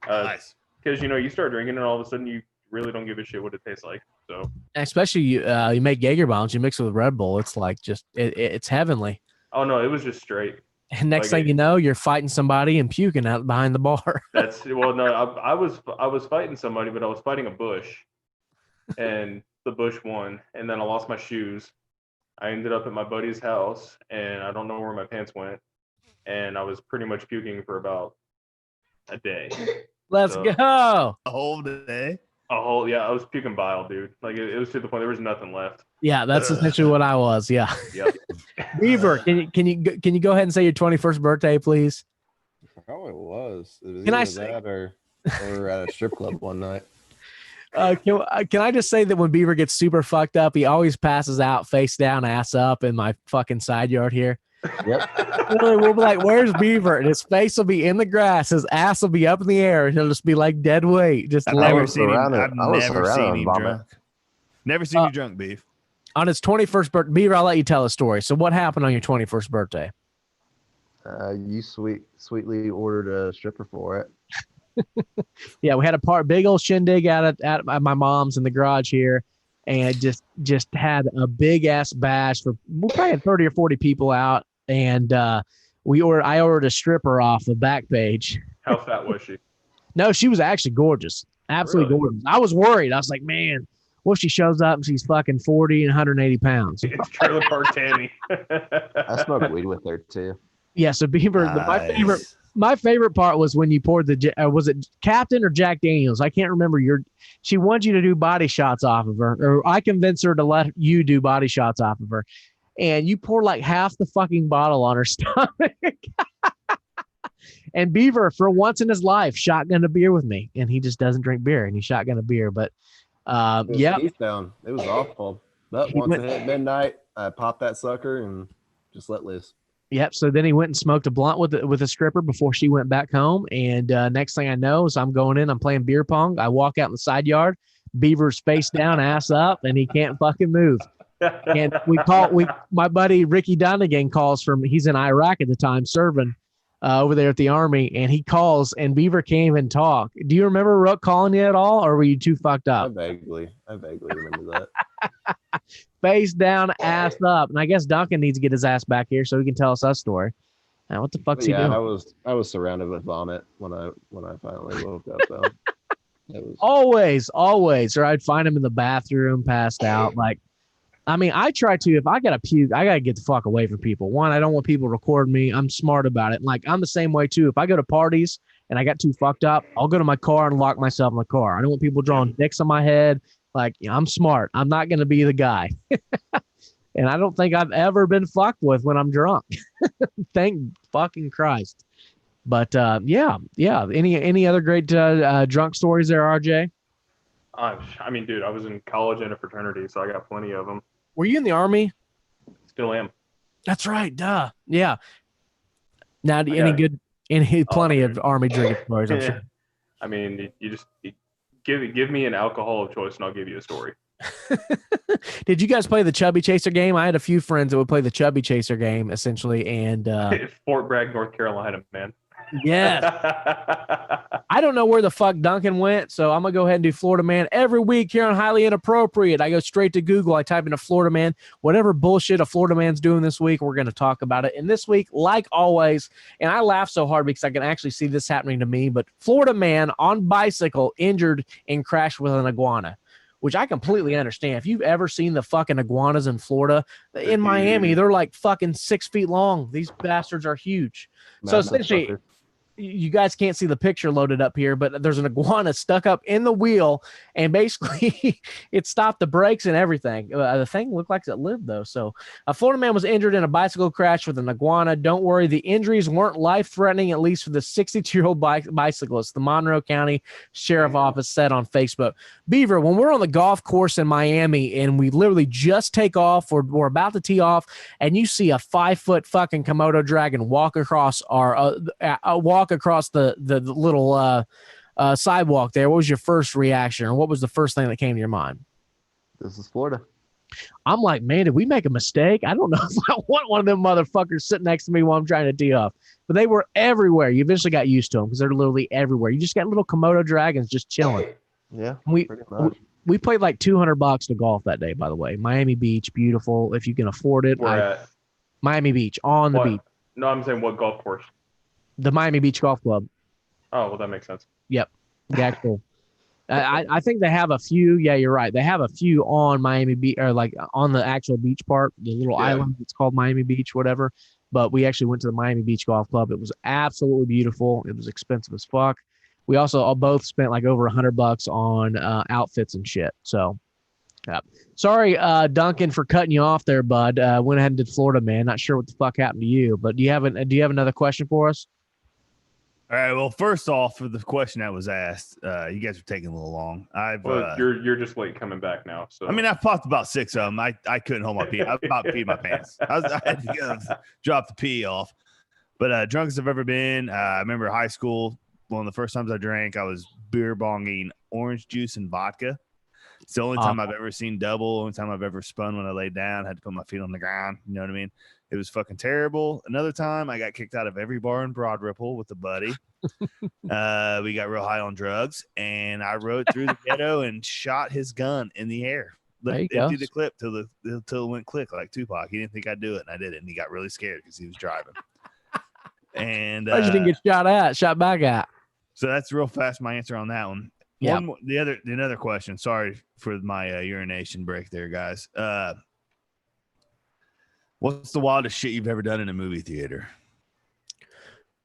Nice. Because you start drinking and all of a sudden you really don't give a shit what it tastes like. So especially you make Jaeger bombs, you mix it with Red Bull. It's like just it's heavenly. Oh no, it was just straight. And next thing you know, you're fighting somebody and puking out behind the bar. I was fighting somebody, but I was fighting a bush, and the bush won. And then I lost my shoes. I ended up at my buddy's house, and I don't know where my pants went. And I was pretty much puking for about a day. Let's go. A whole day. I was puking bile, dude. Like it was to the point there was nothing left. Yeah, that's essentially what I was. Yeah. Yep. Beaver, can you go ahead and say your 21st birthday, please? probably was. It was Can I either say- that or we were at a strip club one night. Can I just say that when Beaver gets super fucked up, he always passes out face down, ass up in my fucking side yard here. Yep. Literally, we'll be like, "Where's Beaver?" And his face will be in the grass, his ass will be up in the air, and he'll just be like dead weight. Just I've I never was seen him. surrounded- I've I was never surrounded seen in him vomit. drunk. Never seen you drunk, Beef. on his 21st birthday. Beaver, I'll let you tell a story. So, what happened on your 21st birthday? You sweetly ordered a stripper for it. Yeah, we had a big old shindig out at my mom's in the garage here, and just had a big ass bash for we probably had 30 or 40 people out, and I ordered a stripper off the Backpage. How fat was she? No, she was actually gorgeous, absolutely Really? gorgeous. I was worried. I was like, man, what if she shows up and she's fucking 40 and 180 pounds? It's Trailer Park Tammy. I smoked weed with her too. Yeah, so Beaver, my favorite part was when you poured was it Captain or Jack Daniels? I can't remember. She wanted you to do body shots off of her, or I convinced her to let you do body shots off of her, and you poured like half the fucking bottle on her stomach. And Beaver, for once in his life, shotgunned a beer with me, and he just doesn't drink beer, and he shotgunned a beer. But yeah, Down. It was awful. But once it hit midnight, I popped that sucker and just let loose. Yep. So then he went and smoked a blunt with a stripper before she went back home. And next thing I know is I'm going in, I'm playing beer pong. I walk out in the side yard, Beaver's face down, ass up, and he can't fucking move. And my buddy Ricky Donegan calls he's in Iraq at the time serving over there at the Army, and he calls and Beaver came and talked. Do you remember Rook calling you at all, or were you too fucked up? I vaguely remember that. Face down, ass up. And I guess Duncan needs to get his ass back here so he can tell us that story. Now, what the fuck's he doing? I was surrounded with vomit when I finally woke up though. Always, or I'd find him in the bathroom, passed out. Like, I mean, I try to, if I gotta puke, I gotta get the fuck away from people. One, I don't want people to record me. I'm smart about it. Like, I'm the same way too. If I go to parties and I got too fucked up, I'll go to my car and lock myself in the car. I don't want people drawing dicks on my head. Like, I'm smart. I'm not going to be the guy. And I don't think I've ever been fucked with when I'm drunk. Thank fucking Christ. But yeah. Any other great drunk stories there, RJ? I mean, dude, I was in college and a fraternity, so I got plenty of them. Were you in the Army? Still am. That's right. Duh. Yeah. Now, plenty of Army drinking stories, I'm sure. I mean, you just give me an alcohol of choice and I'll give you a story. Did you guys play the Chubby Chaser game? I had a few friends that would play the Chubby Chaser game essentially, and Fort Bragg, North Carolina, man. Yeah. I don't know where the fuck Duncan went, so I'm gonna go ahead and do Florida Man every week here on Highly Inappropriate. I go straight to Google, I type in a Florida Man, whatever bullshit a Florida Man's doing this week, we're gonna talk about it. And this week, like always, and I laugh so hard because I can actually see this happening to me, but Florida Man on bicycle injured and crashed with an iguana, which I completely understand. If you've ever seen the fucking iguanas in Florida, in Miami, they're like fucking 6 feet long. These bastards are huge. So essentially, you guys can't see the picture loaded up here, but there's an iguana stuck up in the wheel, and basically it stopped the brakes and everything. The thing looked like it lived, though. So a Florida man was injured in a bicycle crash with an iguana. Don't worry, the injuries weren't life-threatening, at least for the 62-year-old bicyclist, the Monroe County Sheriff Office said on Facebook. Beaver, when we're on the golf course in Miami and we literally just take off, or we're about to tee off, and you see a 5-foot fucking Komodo dragon walk across the little sidewalk there, what was your first reaction, or what was the first thing that came to your mind? This is Florida. I'm like, man, did we make a mistake? I don't know if I want one of them motherfuckers sitting next to me while I'm trying to tee off. But they were everywhere. You eventually got used to them because they're literally everywhere. You just got little Komodo dragons just chilling. Yeah, we played like $200 to golf that day, by the way. Miami Beach, beautiful. If you can afford it. Miami Beach, on the beach. No, I'm saying what golf course? The Miami Beach Golf Club. Oh, well, that makes sense. Yep. Yeah, cool. I think they have a few. Yeah, you're right. They have a few on Miami Beach, or like on the actual beach part, the little island. It's called Miami Beach, whatever. But we actually went to the Miami Beach Golf Club. It was absolutely beautiful. It was expensive as fuck. We also all both spent like over $100 on outfits and shit. So, yeah. Sorry, Duncan, for cutting you off there, bud. Went ahead and did Florida Man. Not sure what the fuck happened to you, but do you have another question for us? All right. Well, first off, for the question that was asked, you guys are taking a little long. Well, you're just late coming back now. So I mean, I've popped about 6 of them. I couldn't hold my pee. I about peed my pants. I had to go drop the pee off. But drunkest I've ever been. I remember high school. One of the first times I drank, I was beer bonging orange juice and vodka. It's the only time I've ever seen double. Only time I've ever spun when I laid down. Had to put my feet on the ground. You know what I mean? It was fucking terrible. Another time, I got kicked out of every bar in Broad Ripple with a buddy. We got real high on drugs, and I rode through the ghetto and shot his gun in the air. Emptied the clip till it went click like Tupac. He didn't think I'd do it, and I did it. And he got really scared because he was driving. And you didn't get shot back at. So that's real fast. My answer on that one. Yeah. Another question. Sorry for my urination break there, guys. What's the wildest shit you've ever done in a movie theater?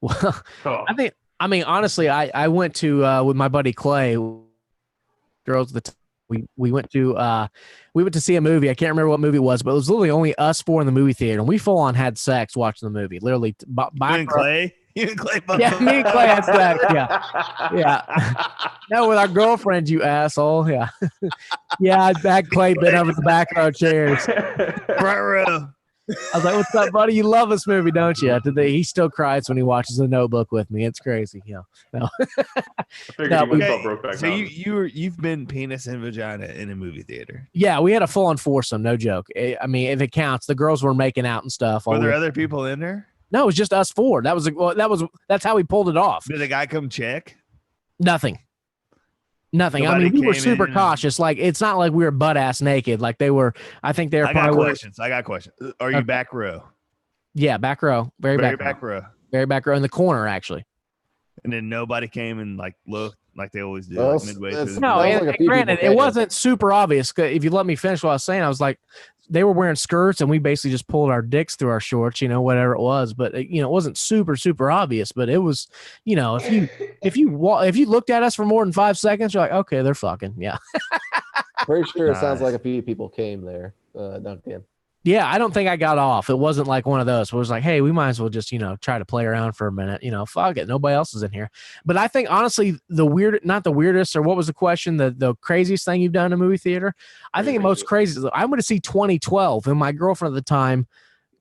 Well, I mean, honestly, I went to with my buddy Clay. Girls, we went to see a movie. I can't remember what movie it was, but it was literally only us four in the movie theater, and we full on had sex watching the movie. Literally, Clay. You and Clay. Yeah, me and Clay had sex. Yeah. No, with our girlfriends, you asshole. Yeah. Yeah, I had Clay bent over the back of our chairs. Front row. I was like, "What's up, buddy? You love this movie, don't you?" He still cries when he watches The Notebook with me. It's crazy. Yeah. No. So you've been penis and vagina in a movie theater. Yeah, we had a full-on foursome. No joke. I mean, if it counts, the girls were making out and stuff. Were there other people in there? No, it was just us four. That's how we pulled it off. Did the guy come check? Nothing. Nobody I mean, we were super cautious. Like, it's not like we were butt ass naked. Like they were. I think they were. I got questions. Are you back row? Yeah, back row. Very back row. Very back row in the corner, actually. And then nobody came and like looked like they always do midway through. No, and granted, it wasn't super obvious. If you let me finish what I was saying, I was like, they were wearing skirts, and we basically just pulled our dicks through our shorts, whatever it was. But it wasn't super obvious. But it was, if you looked at us for more than 5 seconds, you're like, okay, they're fucking, yeah. Pretty sure it sounds like a few people came there, Duncan. Yeah, I don't think I got off. It wasn't like one of those where it was like, hey, we might as well just, try to play around for a minute. Fuck it. Nobody else is in here. But I think, honestly, not the weirdest, or what was the question, the craziest thing you've done in a movie theater? I think the most crazy is I went to see 2012, and my girlfriend at the time,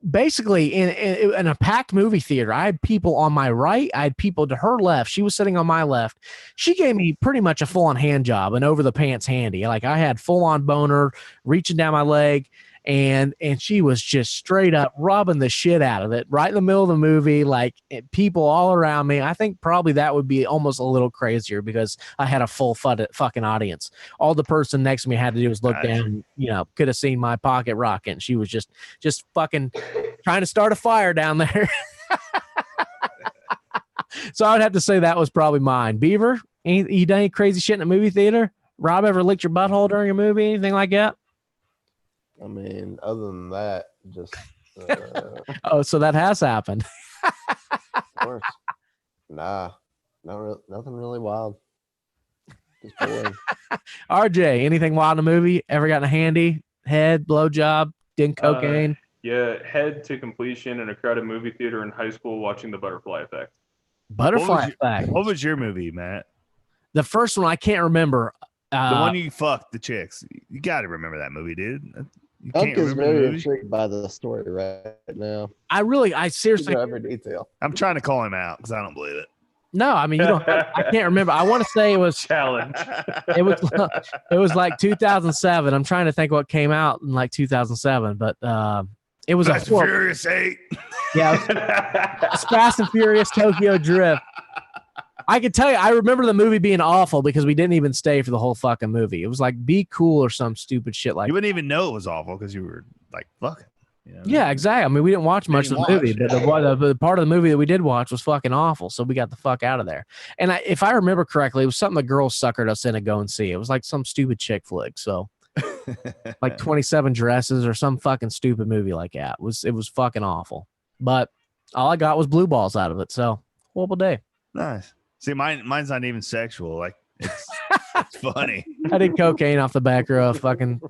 basically in a packed movie theater. I had people on my right. I had people to her left. She was sitting on my left. She gave me pretty much a full-on hand job and over the pants handy. Like, I had full-on boner reaching down my leg. And she was just straight up rubbing the shit out of it right in the middle of the movie, like people all around me. I think probably that would be almost a little crazier because I had a full fucking audience. All the person next to me had to do was look down, could have seen my pocket rocket. And she was just fucking trying to start a fire down there. So I would have to say that was probably mine. Beaver, you done any crazy shit in a movie theater? Rob, ever licked your butthole during a movie? Anything like that? I mean, other than that, just oh, so that has happened. Of course. Nah, nothing really wild. Just boring. RJ, anything wild in a movie? Ever gotten a handy head blowjob? Did cocaine? Yeah, head to completion in a crowded movie theater in high school watching The Butterfly Effect. Butterfly Effect. What was your movie, Matt? The first one I can't remember. The one you fucked the chicks. You got to remember that movie, dude. You Duncan is very intrigued by the story right now. I seriously every detail. I'm trying to call him out because I don't believe it. No, I mean, I can't remember. I want to say it was challenge. It was like 2007. I'm trying to think what came out in like 2007, but it was Fast and Furious 8. Yeah, it's Fast and Furious Tokyo Drift. I could tell you, I remember the movie being awful because we didn't even stay for the whole fucking movie. It was like Be Cool or some stupid shit like that. You wouldn't even know it was awful because you were like, fucking. Yeah, exactly. I mean, we didn't watch much of the movie, but the part of the movie that we did watch was fucking awful. So we got the fuck out of there. And if I remember correctly, it was something the girls suckered us in to go and see. It was like some stupid chick flick. So like 27 Dresses or some fucking stupid movie like that. It was fucking awful. But all I got was blue balls out of it. So horrible day. Nice. See, mine's not even sexual. Like, it's funny. I did cocaine off the back row. Fucking.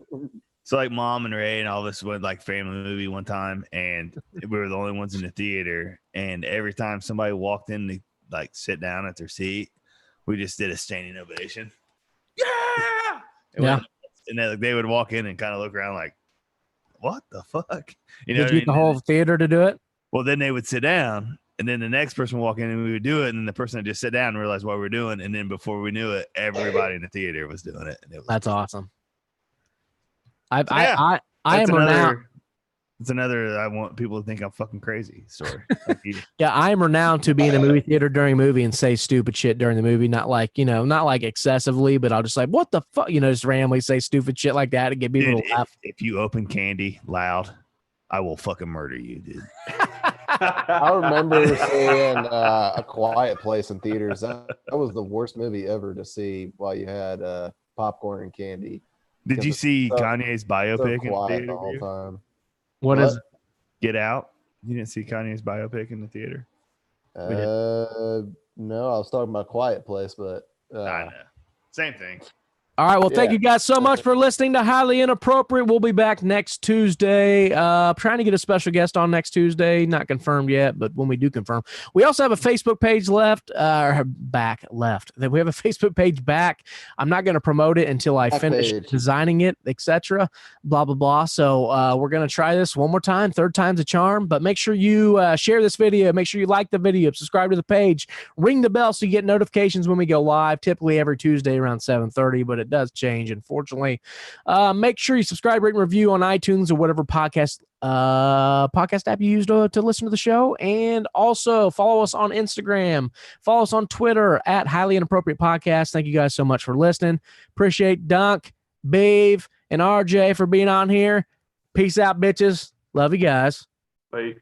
So, like, Mom and Ray and all this went like family movie one time, and we were the only ones in the theater. And every time somebody walked in like sit down at their seat, we just did a standing ovation. Yeah. And they would walk in and kind of look around like, what the fuck? You know, did you get the whole theater to do it? Well, then they would sit down, and then the next person would walk in, and we would do it, and then the person would just sit down and realize what we're doing, and then before we knew it, everybody in the theater was doing it. And it was That's awesome. I am renowned. It's another. I want people to think I'm fucking crazy story. Yeah, I am renowned to be in a movie theater during a movie and say stupid shit during the movie. Not like excessively, but I'll just like, what the fuck, just randomly say stupid shit like that to get people to laugh. If you open candy loud, I will fucking murder you, dude. I remember seeing A Quiet Place in theaters. That was the worst movie ever to see while you had popcorn and candy. Did you see Kanye's biopic so quiet in the the whole theater? time? What is it? Get Out? You didn't see Kanye's biopic in the theater? No, I was talking about Quiet Place, but I know. Same thing. All right. Well, thank you guys so much for listening to Highly Inappropriate. We'll be back next Tuesday. Trying to get a special guest on next Tuesday. Not confirmed yet, but when we do confirm, we also have a Facebook page left. We have a Facebook page back. I'm not going to promote it until I finish designing it, etc. Blah, blah, blah. So we're going to try this one more time. Third time's a charm. But make sure you share this video. Make sure you like the video. Subscribe to the page. Ring the bell so you get notifications when we go live. Typically every Tuesday around 7:30, but it does change, unfortunately. Make sure you subscribe, rate, and review on iTunes or whatever podcast app you use to listen to the show. And also follow us on Instagram. Follow us on Twitter at Highly Inappropriate Podcast. Thank you guys so much for listening. Appreciate Dunk, Bave, and RJ for being on here. Peace out, bitches. Love you guys. Bye.